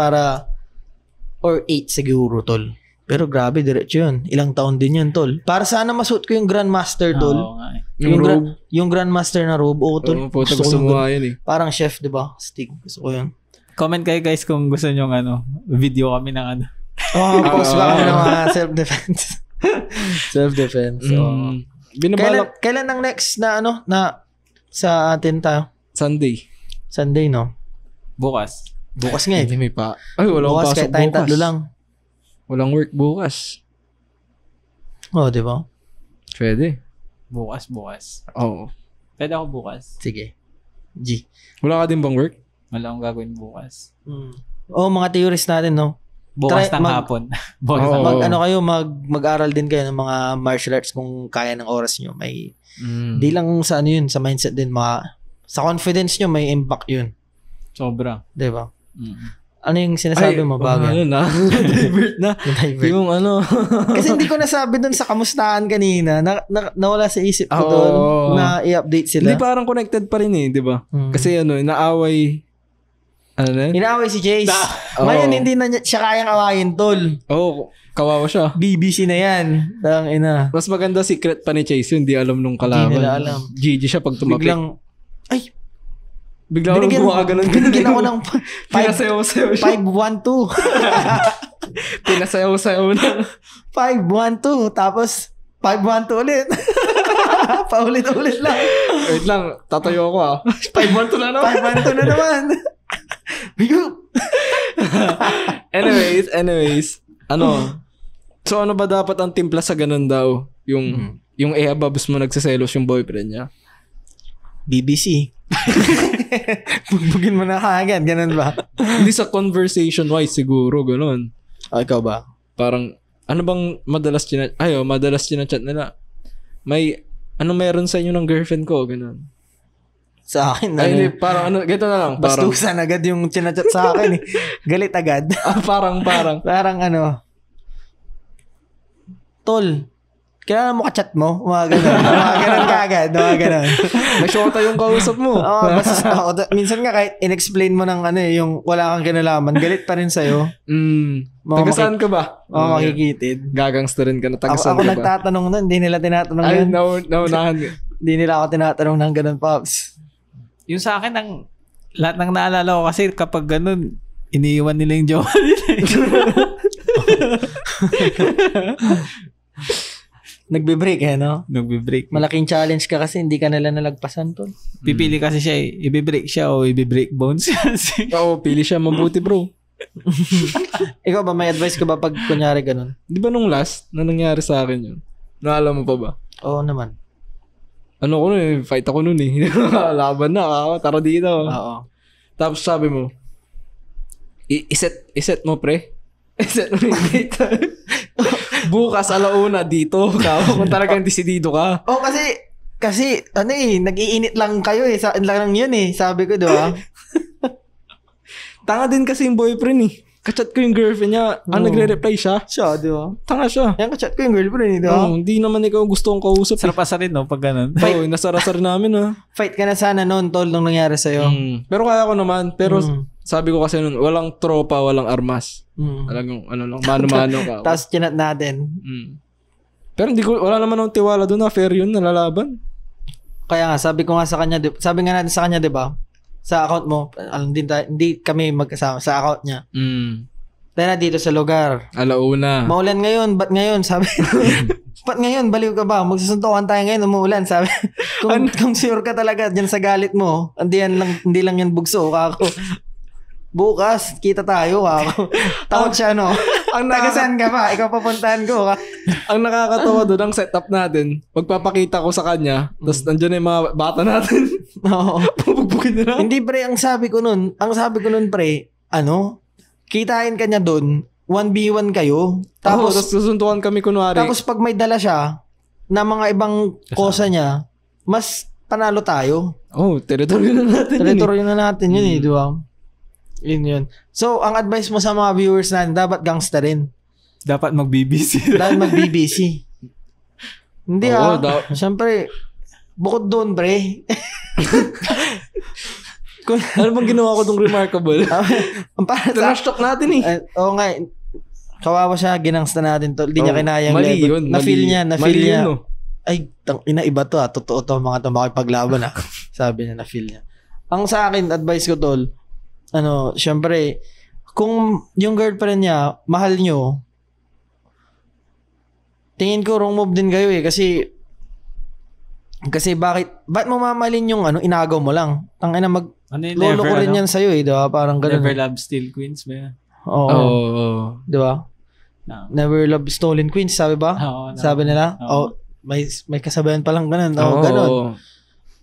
B: or 8 siguro, tol. Pero grabe, diretso yun. Ilang taon din yun, tol. Para sana masuot ko yung Grandmaster, tol. Yung Grandmaster na robe. Oo, tol.
C: Gusto mo yun eh.
B: Parang chef, di ba? Stick. Gusto ko yun.
A: Comment kayo guys kung gusto nyo video kami ng
B: post ba kami ng mga self-defense. Self-defense. Kailan ang next na na sa atin tayo? Sunday, no?
A: Bukas
B: nga eh.
C: Hindi may pa. Ay, walang pasok bukas.
B: Tayong tatlo lang.
C: Walang work bukas.
B: Di ba?
C: Pwede.
A: Bukas.
C: Oo.
A: Pwede ako bukas.
B: Sige. G.
C: Wala ka din bang work?
A: Wala akong gagawin bukas.
B: Mga theorist natin, no?
A: Bukas ng hapon.
B: Mag-aral din kayo ng mga martial arts kung kaya ng oras nyo. May, di lang sa sa mindset din, sa confidence nyo, may impact yun.
A: Sobra.
B: Di ba? Ano yung sinasabi mo bagay?
C: Divert na. Yung
B: Kasi hindi ko nasabi dun sa kamustahan kanina. Nawala sa isip ko doon na i-update sila.
C: Hindi, parang connected pa rin eh, di ba? Kasi inaaway...
B: Inaaway si Chase. Ngayon hindi na siya kayang awayin, tol.
C: Kawawa siya.
B: BBC na yan. Tangina.
C: Mas maganda secret pa ni Chase yun. Hindi alam nung kalaban.
B: Hindi nila alam.
C: GG siya pag tumapik.
B: Biglang
C: gumaganon.
B: Binigyan ako ng
C: 5-1-2. Pinasayaw-sayaw na.
B: 5-1-2. Tapos 5-1-2 ulit. Paulit-ulit lang.
C: Wait lang. Tatayo ako 5-1-2 na naman.
B: 5-1-2 na naman.
C: Anyways. So ano ba dapat ang timpla sa ganun daw? Yung babs mo nagsaselos yung boyfriend niya?
B: BBC. Bugbugin mo na kagad, ganun ba?
C: Hindi sa conversation-wise siguro, ganun.
B: Ikaw ba?
C: Parang, bang madalas chinachat nila? Meron sa inyo ng girlfriend ko, ganun.
B: Sa akin,
C: hindi, parang ganito na lang.
B: Bastusan agad yung chinachat sa akin eh. Galit agad.
C: Parang.
B: Parang Tol, kailangan mo ka-chat mo. Mga ganun. Mga ganun kagad. Mga ganun.
C: May shota yung kausap mo.
B: Minsan nga kahit in-explain mo ng yung wala kang kinalaman, galit pa rin sa'yo.
C: Taga-saan ka ba?
B: Makikitid.
C: Gagangsterin ka na. Taga-saan
B: ako
C: ka ba?
B: nagtatanong nun, hindi nila tinatanong
C: Ay,
B: yun.
C: naunahan.
B: Hindi nila ako tinatanong ng ganun, Pops.
A: Yung sa akin, lahat ng naalala ko kasi kapag ganun, iniiwan nila yung jowa nila.
B: Nagbe-break no?
A: Nagbe-break.
B: Malaking challenge ka kasi hindi ka nila nalagpasan to.
A: Pipili kasi siya i-break siya o i-break bones.
C: Oo, pili siya mabuti bro.
B: Ikaw ba, may advice ka ba pag kunyari ganun?
C: Di ba nung last na nangyari sa akin yun? Naalala mo pa ba?
B: Oo naman.
C: Ano ko nun fight ako nun Laban na tara dito.
B: Oo.
C: Tapos sabi mo, iset mo pre. Iset mo yung date. Bukas alauna dito kung talagang desidido ka.
B: Kasi nag-iinit lang kayo lang yun sabi ko, di ba?
C: Tanga din kasi yung boyfriend Kachat ko yung girlfriend niya. Nagre-reply siya.
B: Siya, di ba?
C: Tanga siya.
B: Yan, kachat ko yung girlfriend, di ba?
C: Hindi naman ikaw gusto kong kausap.
A: Sarap-asa rin, no? Pag ganun.
C: Oo, nasarasar namin,
B: Fight ka na sana noon, tol, nung nangyari sa'yo.
C: Pero kaya ko naman. Pero sabi ko kasi noon, walang tropa, walang armas. Talagang, mano-mano ka.
B: Tapos chinat natin.
C: Pero wala naman akong tiwala doon na fair yun, nalalaban.
B: Kaya nga, sabi nga natin sa kanya, di ba? Sa account mo, hindi kami magkasama sa account niya. Tayo na dito sa lugar.
C: Alauna.
B: Maulan ngayon, ba't ngayon? Sabi, ba't ngayon? Baliw ka ba? Magsusuntukan tayo ngayon, umuulan. Sabi, kung sure ka talaga dyan sa galit mo, hindi lang yan bugso, kako. Bukas, kita tayo, kako. Takot siya, no? Tagasaan ka pa? Ikaw papuntahan ko, ka?
C: Ang nakakatawa doon, ang setup natin, magpapakita ko sa kanya, tapos nandiyan yung mga bata natin.
B: Oo.
C: Pupugpugin nila.
B: Hindi, pre, ang sabi ko nun, pre, kitain ka niya doon, 1v1 kayo. Tapos
C: susuntukan kami kunwari.
B: Tapos pag may dala siya na mga ibang kosa niya, mas panalo tayo.
C: Teritoryo na natin.
B: Teritoryo na natin yun di ba? Yun. So, ang advice mo sa mga viewers natin, dapat gangster rin.
A: Dapat mag-BBC.
B: Dapat mag-BBC. Hindi siyempre, bukod doon, pre.
C: Ano bang ginawa ko tong remarkable? Trash talk natin
B: Oo nga. Kawawa siya, ginangsta natin to. Hindi niya kinayang
C: mali
B: level.
C: Yun,
B: na-feel niya.
C: No?
B: Ay, iba to Totoo to mga to makipaglaban Sabi niya, na-feel niya. Ang sa akin, advice ko tol, syempre, kung yung girlfriend niya, mahal nyo, tingin ko wrong move din kayo kasi ba't mo mamalin yung inagaw mo lang? Tangina lolo ko rin yan sa'yo di ba? Parang ganun.
A: Never love steal queens ba?
B: Oo. Di ba?
A: No.
B: Never love stolen queens, sabi ba?
A: No.
B: Sabi nila? May kasabihan palang ganun. Ganun.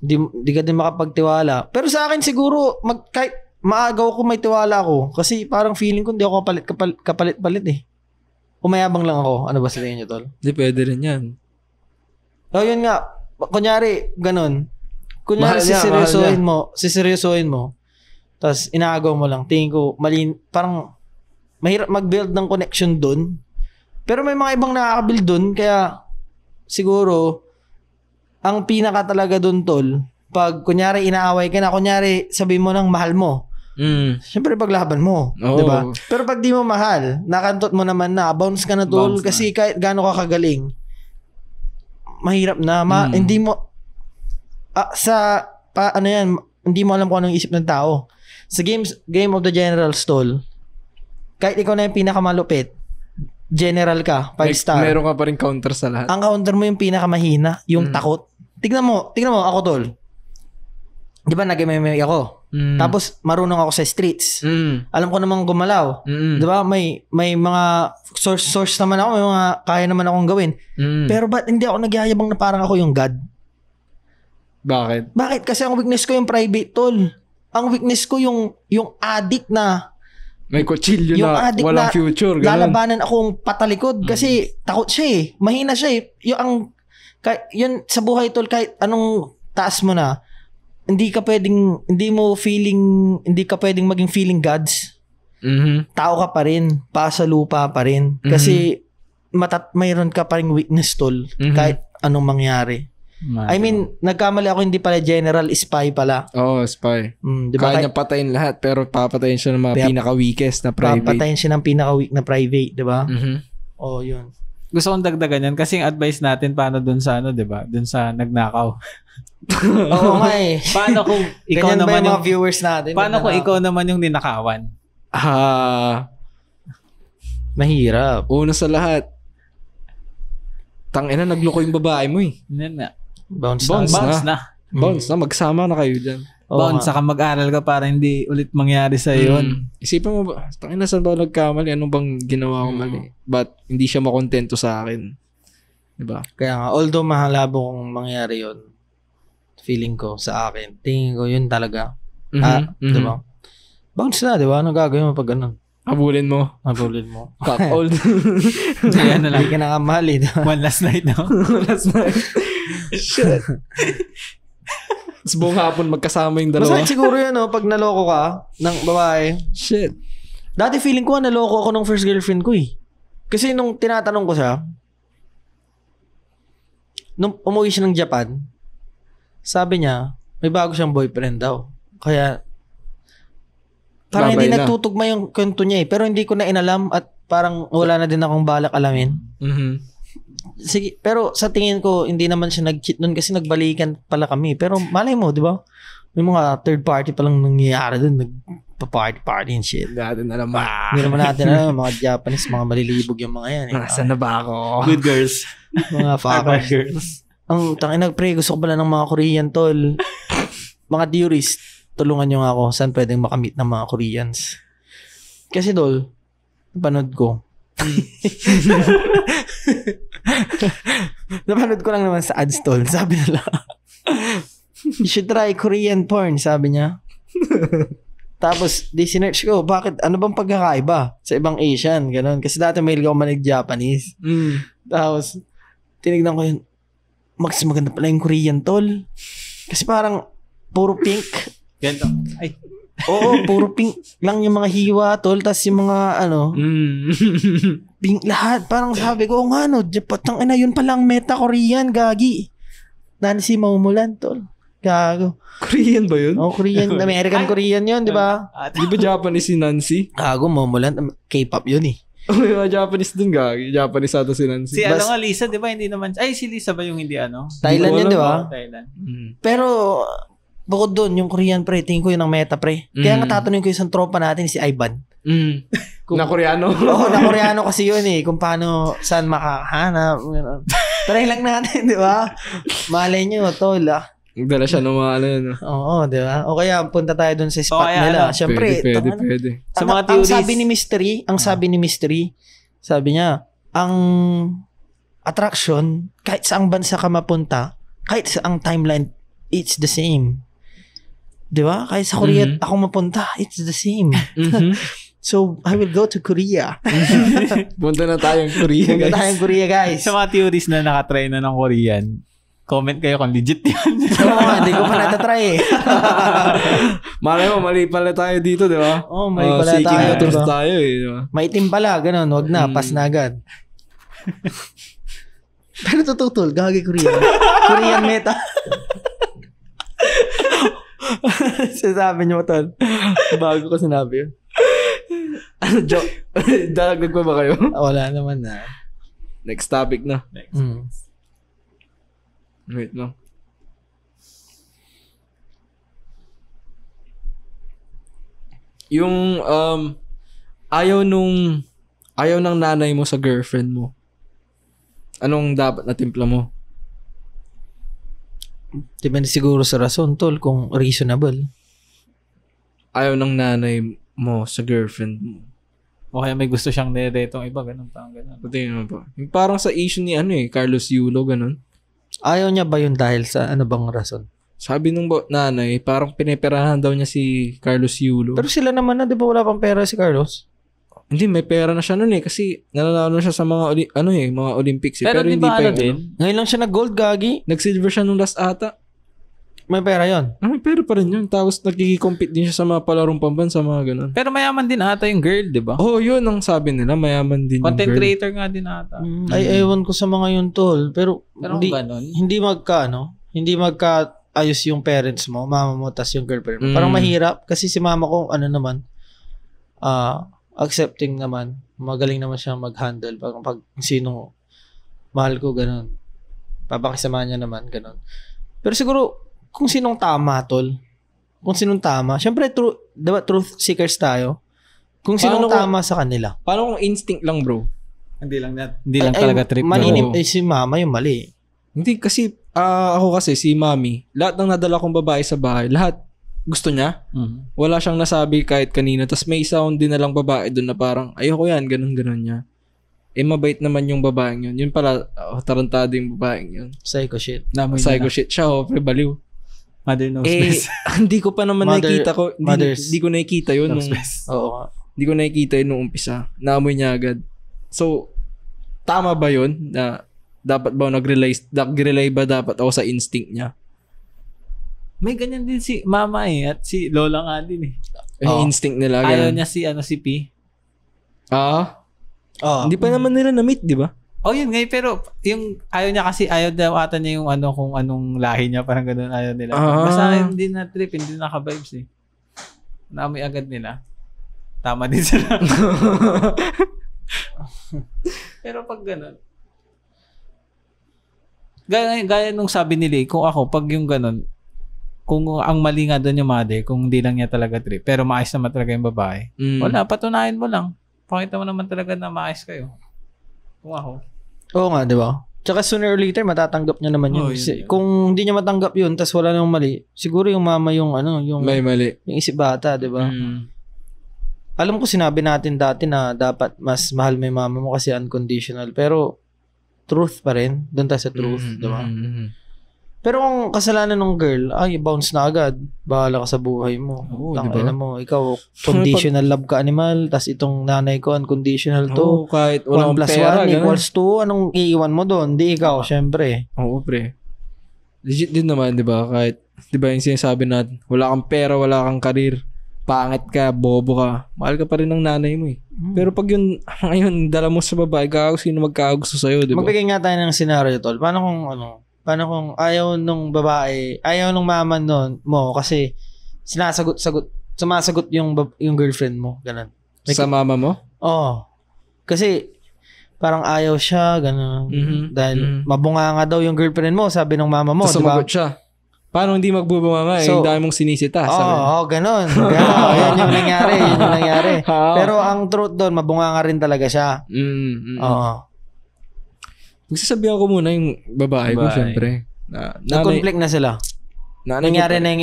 B: Di ka din makapagtiwala. Pero sa akin siguro, kahit maagaw ko may tiwala ako. Kasi parang feeling ko hindi ako kapalit-palit Umayabang lang ako. Ano ba sa tingin niyo, tol?
C: Hindi, pwede rin yan.
B: Yun nga. Kunyari, ganun. Kunyari, siseryosohin mo. Tapos, inaagaw mo lang. Tingin ko, parang, mahirap mag-build ng connection dun. Pero may mga ibang nakaka-build dun. Kaya, siguro, ang pinaka talaga dun, tol, pag, kunyari, inaaway ka na, kunyari, sabihin mo ng mahal mo. Siyempre paglaban mo, 'di ba? Pero pag di mo mahal, nakantot mo naman na, bounce ka na tol kasi kahit gaano ka kagaling, mahirap na hindi mo hindi mo alam kung anong isip ng tao. Sa Game of the Generals tol, kahit ikaw na yung pinakamalupit, general ka, 5-star.
C: Meron ka pa rin counter sa lahat.
B: Ang counter mo yung pinakamahina, yung takot. Tignan mo ako tol. Di ba nag-MMA ako? Tapos marunong ako sa streets. Alam ko namang gumalaw. Di ba? May mga source naman ako, may mga kaya naman akong gawin. Pero ba't hindi ako nagyayabang na parang ako yung God? Bakit? Kasi ang weakness ko yung private tol. Ang weakness ko yung addict na
C: may kutsilyo na walang future. Ganun.
B: Lalabanan akong patalikod kasi takot siya mahina siya yun sa buhay tol, kahit anong taas mo na, hindi ka pwedeng maging feeling gods. Tao ka pa rin, pa sa lupa pa rin. Kasi mayroon ka pa ring weakness, tol. Kahit anong mangyari. I mean, nagkamali ako, hindi pala general, spy pala.
C: Oo, spy.
B: Diba?
C: Kaya niya patayin lahat, pero papatayin siya ng mga pinaka-weakest na private.
B: Papatayin siya ng pinaka-weak na private, diba? Oo, yun.
A: Gusto kong dagdagan yan kasi yung advice natin paano dun sa diba? Dun sa nagnakaw.
B: Oo nga eh.
A: Paano kung ikaw
B: ganyan
A: naman
B: ba yung mga viewers natin?
A: Paano kung ikaw naman yung ninakawan?
B: Mahirap.
C: Una sa lahat, tangina, nagloko yung babae mo eh.
A: Yan nga.
B: Bounce
A: na.
C: Bounce na. Magsama na kayo dyan.
A: Bounce, saka mag-aral ka para hindi ulit mangyari sa yun.
C: Isipin mo ba, tangina, saan ba nagkamali? Ano bang ginawa ko mali? But hindi siya makontento sa akin. Diba?
B: Kaya nga, although mahalabo kung mangyari yun, feeling ko sa akin, tingin ko yun talaga. Diba? Bounce na, diba? Ano gagawin mo pag ganun?
C: Habulin mo.
B: Cut old.
A: Kaya na lang.
B: Hindi ka nakamali.
A: One last night, no?
C: Last night. Shit. Tapos buong hapon magkasama yung dalawa.
B: Masakit siguro yun, no? Pag naloko ka ng babae.
C: Shit.
B: Dati feeling ko, naloko ako ng first girlfriend ko eh. Kasi nung tinatanong ko siya, nung umuwi siya ng Japan, sabi niya, may bago siyang boyfriend daw. Kaya, parang hindi nagtutugma yung kwento niya eh. Pero hindi ko na inalam at parang wala na din akong balak alamin. Sige, pero sa tingin ko, hindi naman siya nag-cheat nun kasi nagbalikan pala kami. Pero malay mo, di ba? May mga third party palang nangyayari dun. Nagpa-party and shit.
C: Hindi natin alam ba?
B: Hindi naman natin alam. Mga Japanese, mga malilibog yung mga yan. Eh.
C: Nasaan na ba ako?
A: Good girls.
B: Mga fuckers.
A: girls.
B: Ang tangina, pre, gusto ko pala ng mga Korean, tol. Mga theorist, tulungan nyo nga ako saan pwedeng makamit ng mga Koreans. Kasi, tol, napanood ko. Napanood ko lang naman sa ads, tol. Sabi nila, you should try Korean porn, sabi niya. Tapos, di sinearch ko, bakit, ano bang pagkakaiba sa ibang Asian, gano'n. Kasi dati mahilig ako manig-Japanese. Tapos, tinignan ko yun, mas maganda pala yung Korean, tol. Kasi parang, puro pink.
A: Ganito. Ay.
B: Oo, puro pink lang yung mga hiwa, tol. Tapos yung mga, pink lahat. Parang sabi ko, nga, patang ina, yun palang meta Korean, gagi. Nancy Maumulan, tol. Gago.
C: Korean ba yun?
B: Oh, Korean. American Korean yun, di ba?
C: Di ba Japanese si Nancy?
B: Gago, Maumulan. K-pop yun eh.
C: May mga Japanese dun, gagi. Japanese ata si Nancy.
A: Si nga, Lisa, di ba? Hindi naman. Ay, si Lisa ba yung hindi
B: Thailand yun, di ba?
A: Thailand.
B: Pero, bukod doon, yung Korean, pre, tingin ko yun ang meta, pre. Kaya nga tatanungin ko yung isang tropa natin, si Ivan.
C: Na Koreano?
B: Oo, na Koreano kasi yun eh. Kung paano, saan makahanap. Try lang natin, di ba? Malay nyo, tol,
C: Dala siya ng mga yun.
B: Oo, di ba? O kaya, punta tayo doon sa spot nila. Siyempre,
C: pwede.
B: Sa mga theories. Ang sabi ni Mystery, sabi niya, ang attraction, kahit saang bansa ka mapunta, kahit saang timeline, it's the same. Di ba? Kahit sa Korea ako mapunta, it's the same. So, I will go to Korea.
C: Punta na tayong Korea, guys.
B: Sa
A: mga theories na nakatry na ng Korean, comment kayo kung legit yan.
B: Oo, hindi ko pa natatry eh.
C: Malay mo, mali pala tayo dito, di ba?
B: Oo, mali pala tayo.
C: Diba? Tayo eh, di ba?
B: Maitim pala, ganun. Wag na, pass na agad. Pero tututol, gagawin Korean. Korean meta. Sinasabi niyo, tol. Bago ko sinabi yun.
C: Ano, joke? Dalagdag pa ba kayo?
B: Wala naman na.
C: Next topic na. Wait lang. Yung ayaw ng nanay mo sa girlfriend mo. Anong dapat na timpla mo?
B: Depende siguro sa rason, tol, kung reasonable.
C: Ayaw ng nanay mo sa girlfriend mo.
A: O kaya may gusto siyang niretong iba, ganun, parang ganun.
C: Patingin mo ba? Yung parang sa issue ni Carlos Yulo, ganun.
B: Ayaw niya ba yun dahil sa ano bang rason?
C: Sabi nung nanay, parang pineperahan daw niya si Carlos Yulo.
B: Pero sila naman na, di ba wala pang pera si Carlos?
C: Hindi, may pera na siya nun kasi nanalo siya sa mga mga Olympics.
A: Pero di ba din?
B: Ngayon lang siya nag-gold, gagi.
C: Nag-silver siya nung last ata.
B: May pera yun.
C: May pera pa rin yun. Tapos nagkiki-compete din siya sa mga palarong pambansa, mga ganun.
A: Pero mayaman din ata yung girl, di ba?
C: Yun ang sabi nila. Mayaman din
A: Content
C: yung girl.
A: creator nga din ata.
B: Ay, ewan ko sa mga yun, tol. Pero
A: ganun.
B: hindi magka-ayos yung parents mo, mama mo, tas yung girlfriend mo. Parang mahirap. Kasi si mama ko, accepting naman. Magaling naman siya mag-handle. Pag sino mahal ko, ganun. Papakisama niya naman, ganun. Pero siguro, kung sinong tama, tol. Kung sinong tama. Siyempre, truth seekers tayo. Kung sinong tama sa kanila.
C: Paano kung instinct lang, bro?
A: Hindi lang talaga trip.
B: Maninip si mama yung mali.
C: Hindi, kasi ako kasi, si mami, lahat ng nadala kong babae sa bahay, lahat gusto niya. Wala siyang nasabi kahit kanina. Tapos may isa akong dinalang babae doon na parang, ayoko yan, ganun-ganun niya. Mabait naman yung babaeng yun. Yun pala, tarantado yung babaeng yun.
B: Psycho shit.
C: Psycho shit siya, pre, baliw.
A: Mother knows best.
C: Hindi ko pa naman nakikita ko. Hindi ko nakikita yun nung...
B: Oo.
C: Hindi ko nakikita yun nung umpisa. Naamoy niya agad. So, tama ba yun? Na dapat ba nag-rely ba dapat ako sa instinct niya?
A: May ganyan din si mama at si lola nga din
C: Instinct nila.
A: Ayaw niya si P.
C: Hindi pa naman nila na-meet, di ba?
A: Yun nga, pero yung ayaw niya kasi, ayaw daw ata niya yung kung anong lahi niya, parang ganun ayaw nila. Basta hindi na trip, hindi naka-vibes Naamoy agad nila. Tama din sila. Pero pag ganun, gaya nung sabi nila, kung ako, pag yung ganun, kung ang mali nga doon yung mother, kung hindi lang niya talaga trip, pero maayos naman talaga yung babae, wala, patunayan mo lang. Pakita mo naman talaga na maayos kayo. Kung ako.
B: Oo nga, di ba? Tsaka sooner or later, matatanggap niya naman yun. Kung hindi niya matanggap yun, tas wala namang mali, siguro yung mama yung
C: may mali.
B: Yung isip bata, di ba? Alam ko sinabi natin dati na dapat mas mahal mo yung mama mo kasi unconditional. Pero, truth pa rin. Doon tayo sa truth, di ba? Pero kung kasalanan ng girl, bounce na agad. Bahala ka sa buhay mo. Tangina mo. Ikaw, conditional love ka animal. Tas itong nanay ko, unconditional to.
C: Kahit walang
B: 1 +
C: pera.
B: 1 = 2. Anong iiwan mo doon? Di ikaw, syempre.
C: Oo, pre. Legit din naman, di ba? Kahit, di ba yung sinasabi natin, wala kang pera, wala kang karir, pangit ka, bobo ka, mahal ka pa rin ng nanay mo eh. Pero pag yun, ngayon, dala mo sa babae, sino magkakagusto sa'yo, di ba?
B: Magbigay nga tayo ng scenario, tol. Paano kung ayaw nung babae, ayaw nung mama nun mo kasi sumasagot yung girlfriend mo, ganun.
C: Sa mama mo?
B: Oo. Kasi parang ayaw siya, ganun. Dahil mabunga nga daw yung girlfriend mo, sabi ng mama mo,
C: diba? Sumagot siya. Paano hindi magbubunga nga? Yung dami mong sinisita.
B: Ganun. Yan yung nangyari. Pero ang truth doon, mabunga nga rin talaga siya. Oo.
C: Magsasabihan ko muna yung babae ko, syempre.
B: Nag-conflict na sila. Nangyari na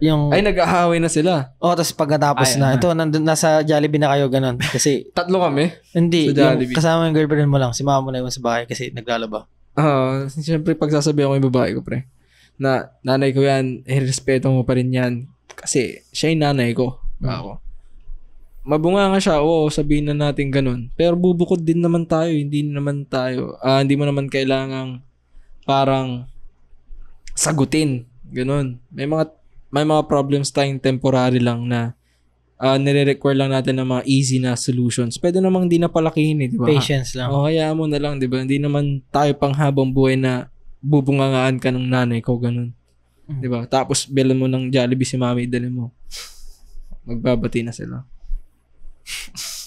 B: yung...
C: Ay, nag-ahaway na sila.
B: Tapos pagkatapos na. Ito, nasa Jollibee na kayo, ganun. Kasi...
C: Tatlo kami?
B: Hindi. Yung kasama yung girlfriend mo lang. Si mama mo na iwan sa bahay kasi naglalaba.
C: Syempre, pagsasabihan ko yung babae ko, pre. Na, nanay ko yan, respeto mo pa rin yan. Kasi, siya yung nanay ko. Ako. Mabunga nga siya, sabihin na natin ganun. Pero bubukod din naman tayo. Hindi mo naman kailangang parang sagutin. Ganun. May mga problems tayong temporary lang na nire-require lang natin ng mga easy na solutions. Pwede namang hindi na palakihin di ba?
B: Patience lang.
C: Hayaan mo na lang, di ba? Hindi naman tayo pang habang buhay na bubungangaan ka ng nanay ko, ganun. Di ba? Tapos, bilan mo ng Jollibee si mami, dali mo. Magbabati na sila.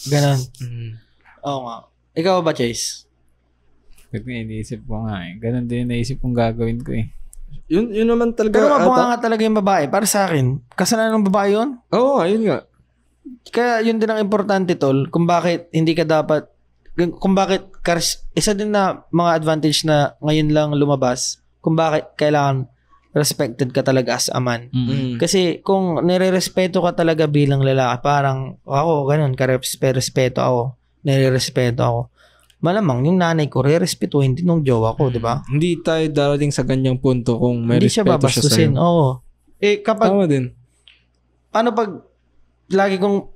B: Ganon. Oo nga. Ikaw ba, Chase?
A: Iniisip ko nga Ganon din naisip kong gagawin ko
C: Yun naman talaga.
B: Pero mabunga nga talaga yung babae. Para sa akin, kasalanan ng babae yun?
C: Oo, ayun nga.
B: Kaya yun din ang importante, tol. Kung bakit hindi ka dapat, isa din na mga advantage na ngayon lang lumabas, kung bakit kailangan respected ka talaga as a man. Kasi kung nire-respeto ka talaga bilang lalaki, parang ako, ganun, respeto ako, nire-respeto ako. Malamang yung nanay ko, re-respetuhin din ng jowa ko, di ba?
C: Hindi tayo darating sa ganyang punto kung may
B: hindi
C: respeto siya
B: babastusin.
C: sa'yo.
B: Oo. Kapag,
C: tama din.
B: Paano pag lagi kong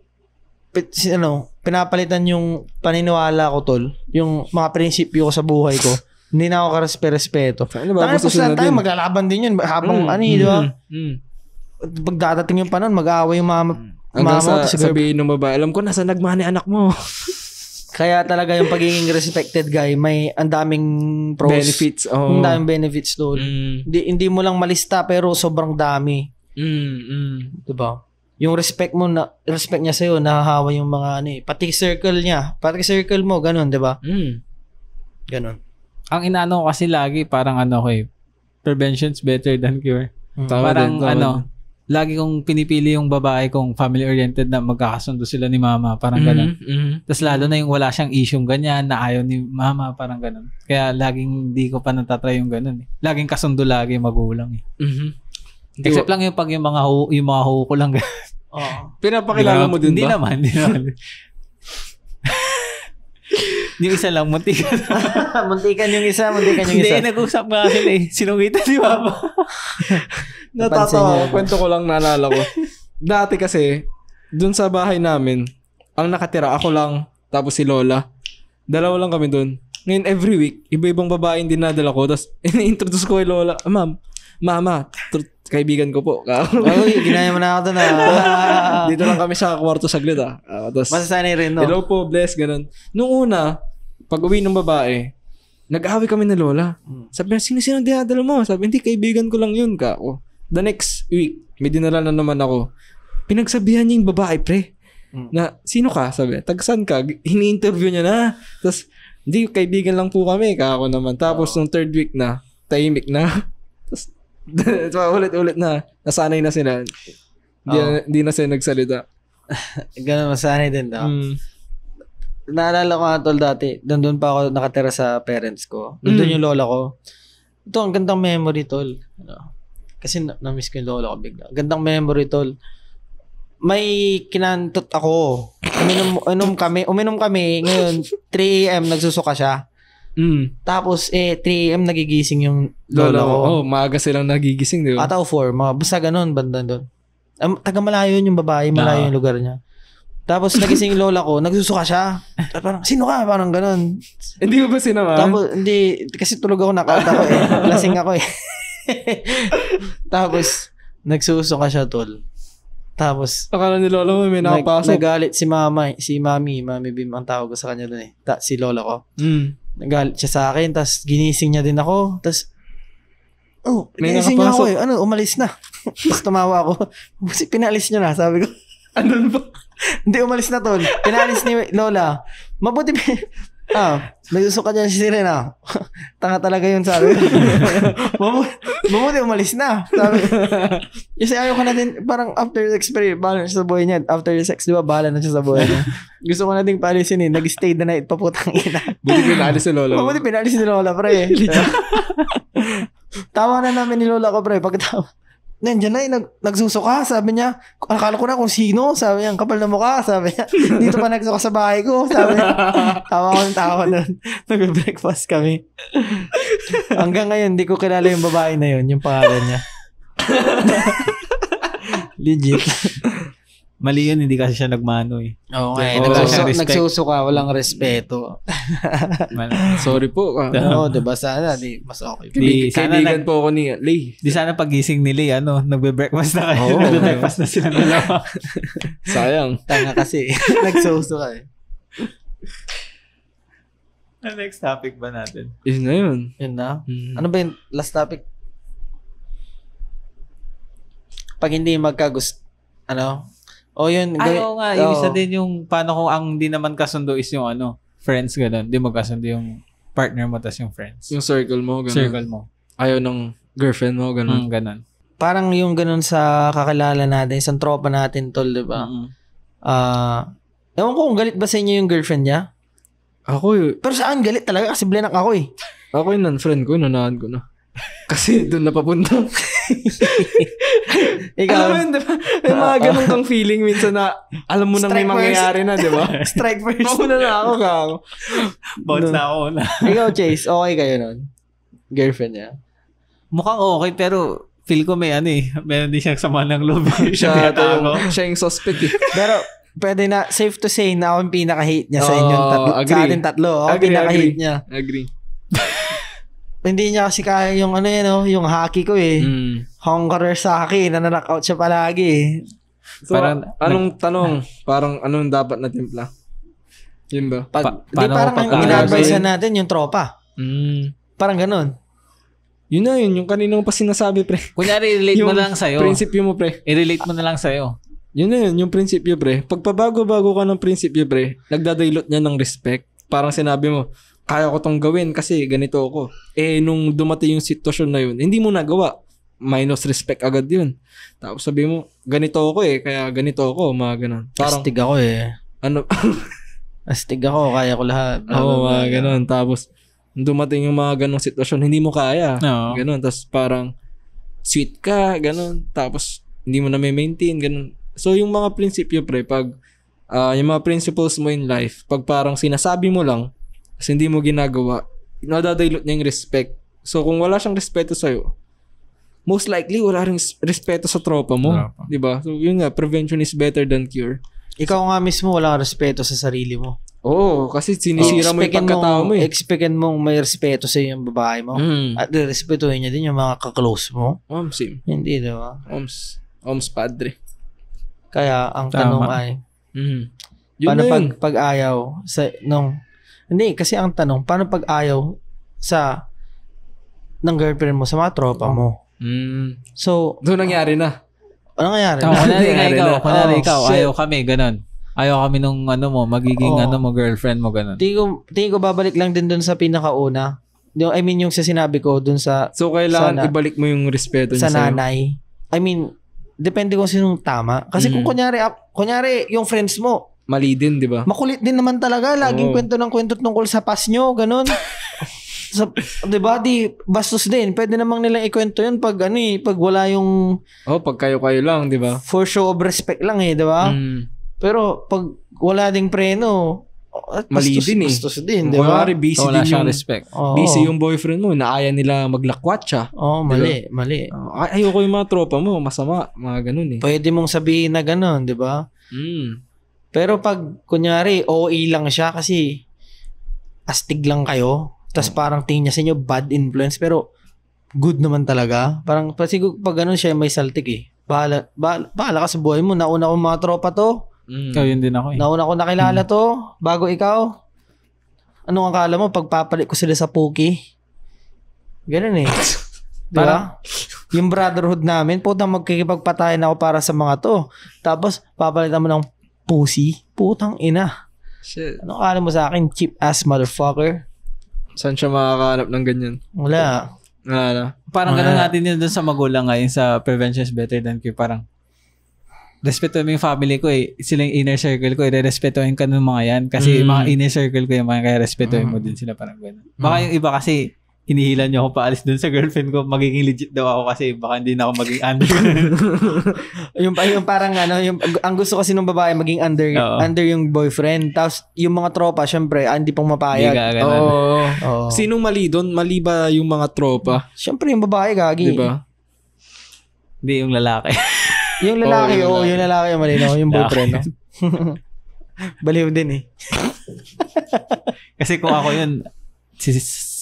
B: pinapalitan yung paniniwala ko, tol, yung mga prinsipyo ko sa buhay ko, Hindi na ako karespeto.
C: Ano ba? Gusto
B: Tapos lang
C: sunod
B: tayo,
C: yun.
B: maglalaban din yun. Habang di ba? Pag dadating yung panon, mag-aaway yung
C: Hanggang
B: mama
C: sa sabihin ng babae, alam ko nasa nagmani anak mo.
B: Kaya talaga yung pagiging respected guy, may ang daming pros.
C: Benefits.
B: Ang daming benefits doon. Hindi mo lang malista pero sobrang dami. Diba? Yung respect niya sa'yo, nahahawa yung mga pati circle niya. Pati circle mo, ganun, diba? Ganun.
A: Ang inaano ko kasi lagi, parang prevention's better than cure. Parang lagi kong pinipili yung babae kong family-oriented na magkakasundo sila ni mama. Parang ganun. Tapos lalo na yung wala siyang issue ganyan na ayaw ni mama. Parang ganun. Kaya laging di ko pa natatry yung ganun. Laging kasundo lagi magulang. Except lang yung pag yung mga ho ko lang.
C: Pinapakilala mo din
A: Hindi
C: ba?
A: naman. Yung isa lang, muntikan.
B: muntikan yung isa.
A: Hindi, nag-usap nga sila Sinungitan ni mama.
C: Natatawa. Kwento ko lang, naalala ko. Dati kasi, dun sa bahay namin, ang nakatira, ako lang, tapos si Lola. Dalawa lang kami dun. Ngayon, every week, iba-ibang babae din nadala ko. Tapos, ini-introduce ko kay Lola. Mama, kaibigan ko po.
B: Ginaya mo na ako dun
C: Dito lang kami sa kwarto saglit Tapos,
B: masasanay rin, no?
C: Hello po, bless, ganun. Nung una, pag uwi ng babae, nag-aaway kami na Lola. Sabi niya, sino dinadala mo? Sabi, hindi, kaibigan ko lang yun ka. The next week, may dinala na naman ako. Pinagsabihan niya yung babae, pre. Na, sino ka? Sabi, tagsan ka? Hini-interview niya na. Tapos, hindi, kaibigan lang po kami. Kako naman. Tapos, nung third week na, tahimik na. Tapos, ulit-ulit na. Nasanay na sila. Hindi na sila nagsalita.
B: Ganun, masanay din daw. Naalala ko nga tol dati, doon pa ako nakatira sa parents ko. Doon yung lola ko. Ito, ang gandang memory tol. Kasi na-miss ko yung lola ko bigla. Gandang memory tol. May kinantot ako. Uminom kami. Ngayon, 3 a.m. nagsusuka siya. Tapos, 3 a.m. nagigising yung lola ko.
C: Maaga silang nagigising, di ba?
B: Ata o 4. Basta ganun, banda doon. Taga malayo yung babae, malayo yung lugar niya. Tapos nagising yung lola ko, nagsusuka siya. Parang, sino ka? Parang ganun.
C: Hindi mo ba sinaman?
B: Tapos, hindi. Kasi tulog ako, nakauta ko Lasing ako Tapos, nagsusuka siya, tol. Tapos,
C: akala ni lola mo may nakapasok.
B: Nagalit si mama, Mami Bim ang tawag ko sa kanya doon si lola ko. Nagalit siya sa akin, tapos ginising niya din ako. Tapos, ginising niya ako umalis na. Tapos tumawa ako. Kasi pinalis niya na, sabi ko.
C: Ano ba?
B: Hindi, umalis na tol. Pinalis ni Lola. Mabuti nagsusuka niya si Sirena. Tanga talaga yun, sabi ko. Mabuti umalis na. Sabi ko. Kasi ayaw ka na din, parang after experience, bahala na siya sa buhay niya. After sex, di ba, bahala na siya sa buhay niya. Gusto ko na din paalisin nag-stay the night, paputang ina.
C: Buti pinalis si Lola.
B: Mabuti pinalis ni Lola, pre. Tawa na namin ni Lola ko, pre. Pagkatawa. Nandiyan na nagsusuka, sabi niya. Akala ko na kung sino, sabi niya, kapal na mukha, sabi niya. Dito pa nagsuka sa bahay ko, sabi niya. Tawa nun. Nag-breakfast kami. Hanggang ngayon, hindi ko kilala yung babae na yun, yung pangalan niya. Legit.
A: Mali yun, hindi kasi siya nagmano
B: Okay. Nagsusuka, walang respeto.
C: Sorry po.
B: Diba sana, mas okay.
C: Kaibigan po ako ni Lay.
A: Di sana pagising ni Lay, nagbe-breakfast na kayo. Nagbe-breakfast na sila dalawa.
C: Sayang.
B: Tanga kasi. Nagsusuka
A: Next topic ba natin?
C: Yun na yun.
B: Yun na? Ano ba yung last topic? Pag hindi magkagusto, yun.
A: Oo nga, ibig sabihin yung paano kung ang di naman kasundo is yung friends ganun. Di magkasundo yung partner mo tas yung friends.
C: Yung circle mo, ganun.
A: Circle mo.
C: Ayaw ng girlfriend mo, ganun.
A: Ganun.
B: Parang yung ganun sa kakilala natin, isang tropa natin, tol, di ba? Ewan ko kung galit ba sa inyo yung girlfriend niya?
C: Ako
B: Pero saan galit talaga? Kasi blinak ako
C: Ako yun, friend ko, nanahan ko na. Kasi doon napapunta.
B: Ikaw,
C: alam mo yun, diba? May mga ganun kang feeling minsan na alam mo nang may mangyayari na, di ba?
B: Strike first.
C: Mauna na ako, kako.
A: Bounce na ako na.
B: Ikaw, Chase, okay kayo nun? Girlfriend niya?
A: Mukhang okay, pero feel ko may meron din siyang sama ng loob.
C: Siya yung suspect
B: Pero, pwede na, safe to say na ako yung pinaka-hate niya sa inyong tatlo.
C: Agree.
B: Sa ating tatlo. Ako pinaka-hate niya.
C: Agree.
B: hindi niya kasi kaya yung ano yun, yung hockey ko eh. Conqueror sa akin, nananakaut siya palagi eh.
C: So, parang, anong tanong? Parang anong dapat na timpla? Yun ba?
B: Parang ina-advise natin yung tropa. Parang ganun.
C: Yun na yun, yung kaninang pa sinasabi, pre.
A: Kunyari, relate mo lang sa'yo.
C: Prinsipyo mo, pre.
A: I-relate mo na lang sa'yo.
C: Yun na yun, yung prinsipyo, pre. Pag pabago-bago ka ng prinsipyo, pre, nagdadailot niya ng respect. Parang sinabi mo, kaya ko tong gawin kasi ganito ako. Nung dumating yung sitwasyon na yun, hindi mo nagawa. Minus respect agad yun. Tapos sabi mo, ganito ako kaya ganito ako, mga ganun. Parang,
B: astig ako
C: Ano?
B: astig ako, kaya ko lahat.
C: Oo, mga ganun. Tapos, dumating yung mga ganong sitwasyon, hindi mo kaya.
A: No.
C: Ganun. Tapos parang, sweet ka, ganun. Tapos, hindi mo na may maintain, ganun. So, yung mga prinsipyo, pre, pag, yung mga principles mo in life, pag parang sinasabi mo lang, kasi hindi mo ginagawa, nadadailot niya yung respect. So, kung wala siyang respeto sa'yo, most likely, wala rin respeto sa tropa mo. Diba? So, yun nga, prevention is better than cure.
B: Ikaw nga mismo, wala kang respeto sa sarili mo.
C: Oo, kasi sinisira mo yung pagkatao mo
B: Expectin mong may respeto sa yung babae mo. At respetuhin niya din yung mga kaklose mo.
C: Sim.
B: Hindi, diba?
C: Oms padre.
B: Kaya, ang tanong ay, paano pag ayaw hindi, kasi ang tanong, paano pag ayaw ng girlfriend mo sa mga tropa mo? So,
C: doon nangyari na.
B: Ano nangyari?
A: Kunwari ikaw, ayaw kami, ganun. Ayaw kami nung magiging girlfriend mo, ganun.
B: Tingin ko babalik lang din doon sa pinakauna. I mean, yung sa sinabi ko doon sa...
C: So, kailangan ibalik mo yung respeto niya
B: sa nanay. I mean, depende kung sinong tama. Kasi kung kunyari, yung friends mo,
C: mali din, di ba?
B: Makulit din naman talaga. Laging kwento tungkol sa past nyo. Ganun. Di ba? Bastos din. Pwede namang nilang ikwento yun pag pag wala yung...
C: pag kayo lang, di ba?
B: For show of respect lang di ba? Pero pag wala ding preno,
C: mali din
B: bastos din, di ba?
C: Busy
A: wala
C: din
A: siyang
C: yung
A: respect.
C: Busy yung boyfriend mo. Naaya nila maglakwat siya.
B: Mali.
C: Ayoko yung mga tropa mo. Masama. Mga ganun
B: Pwede mong sabihin na ganun, di ba? Pero pag, kunyari, OA lang siya kasi astig lang kayo, tas parang tingin niya sa inyo bad influence, pero good naman talaga. Parang, siguro pag ganun siya, may saltik Bahala ka sa buhay mo. Nauna ko mga tropa to.
A: Yun din ako
B: Nauna ko nakilala to, bago ikaw. Anong akala mo, pagpapalit ko sila sa Puki? Ganun diba? Yung brotherhood namin, putang magkikipagpatayan ako para sa mga to. Tapos, papalitan mo ng pussy. Putang ina.
C: Shit.
B: Ano akala mo sa akin? Cheap ass motherfucker.
C: Saan siya makakahanap ng ganyan?
B: Wala.
A: Parang gano'n natin yun dun sa magulang ngayon sa prevention is better than cure. Parang respeto mo yung family ko sila yung inner circle ko respetuhin ka ng mga yan. Kasi yung mga inner circle ko yung mga kaya respetuhin mo din sila parang gano'n. Baka yung iba kasi hinihilan niyo ako paalis dun sa girlfriend ko, magiging legit daw ako kasi baka hindi na ako maging under.
B: yung parang ang gusto kasi ng babae maging under yung boyfriend. Tapos yung mga tropa, syempre, hindi pang mapayag.
C: Sinong mali doon? Mali ba yung mga tropa?
B: Syempre yung babae, gagi.
C: Diba?
A: Hindi, yung lalaki.
B: Yung lalaki, yung lalaki yung mali, yung boyfriend. Baliw din
A: Kasi kung ako yun,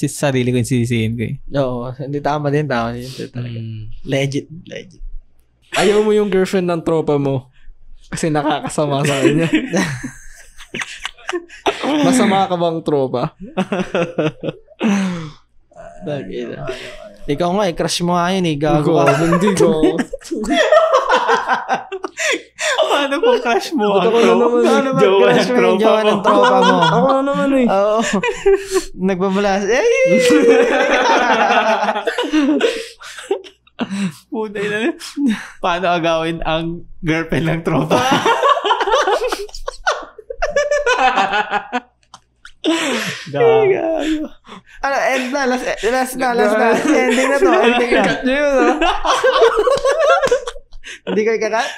A: sarili ko yung sisisihin ko
B: Oo, hindi tama din talaga. Legit.
C: Ayaw mo yung girlfriend ng tropa mo kasi nakakasama sa kanya. Masama ka bang tropa?
B: Ikaw nga, crush mo nga yun gago ka.
C: Hindi ko.
A: Paano kung crush mo?
C: Ako na naman.
B: Paano ba crush mo yung jowa ng tropa mo?
C: Ako na naman
B: Oo. Nagbabalas.
A: Puta na. Paano agawin ang girlfriend ng tropa?
B: Gago. End na. Last na. Ending na to. Ending na.
C: Cut nyo yun,
B: Hindi kayo kakat?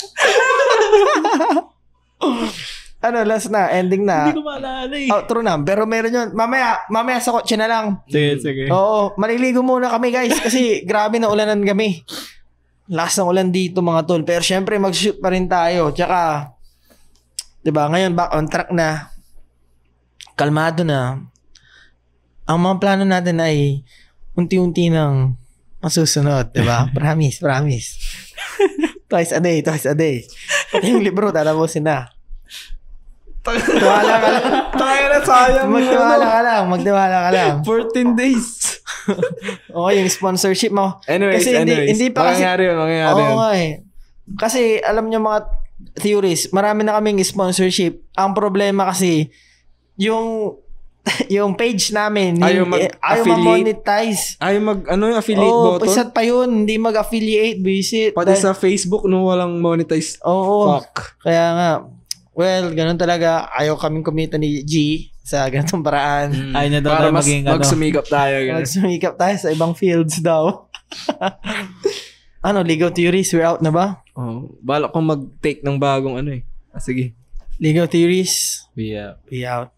B: Last na. Ending na.
A: Hindi ko maalala
B: True na. Pero meron yun. Mamaya sa kotse na lang.
A: Sige.
B: Oo. Maliligo muna kami, guys. Kasi grabe na ulanan kami. Lakas ng ulan dito, mga tol. Pero syempre, mag-shoot pa rin tayo. Tsaka, diba, ngayon back on track na. Kalmado na. Ang mga plano natin ay unti-unti nang masusunod, di ba? Promise. Twice a day. Pati yung libro, tatapusin na. Magtiwala ka lang.
C: Tayo na sayang.
B: Magtiwala ka lang.
C: 14 days.
B: Oo, yung sponsorship mo.
C: Anyways.
B: Hindi pa kasi.
C: Mangyayari yun.
B: Oo nga eh. Kasi, alam nyo mga theories, marami na kaming sponsorship. Ang problema kasi, yung page namin, ayaw ma-monetize.
C: Yung affiliate button?
B: Pisat pa yun. Hindi mag-affiliate, visit.
C: Pati sa Facebook, walang monetize.
B: Oo.
C: Fuck.
B: Kaya nga, well, ganun talaga. Ayaw kaming kumita ni G sa ganitong paraan.
A: Ayaw niya daw
C: para
A: maging
C: magsumikap tayo.
B: Magsumikap tayo sa ibang fields daw. Legal theories, we're out na ba?
C: Balak kong mag-take ng bagong sige.
B: Legal theories.
A: We out.
B: We out.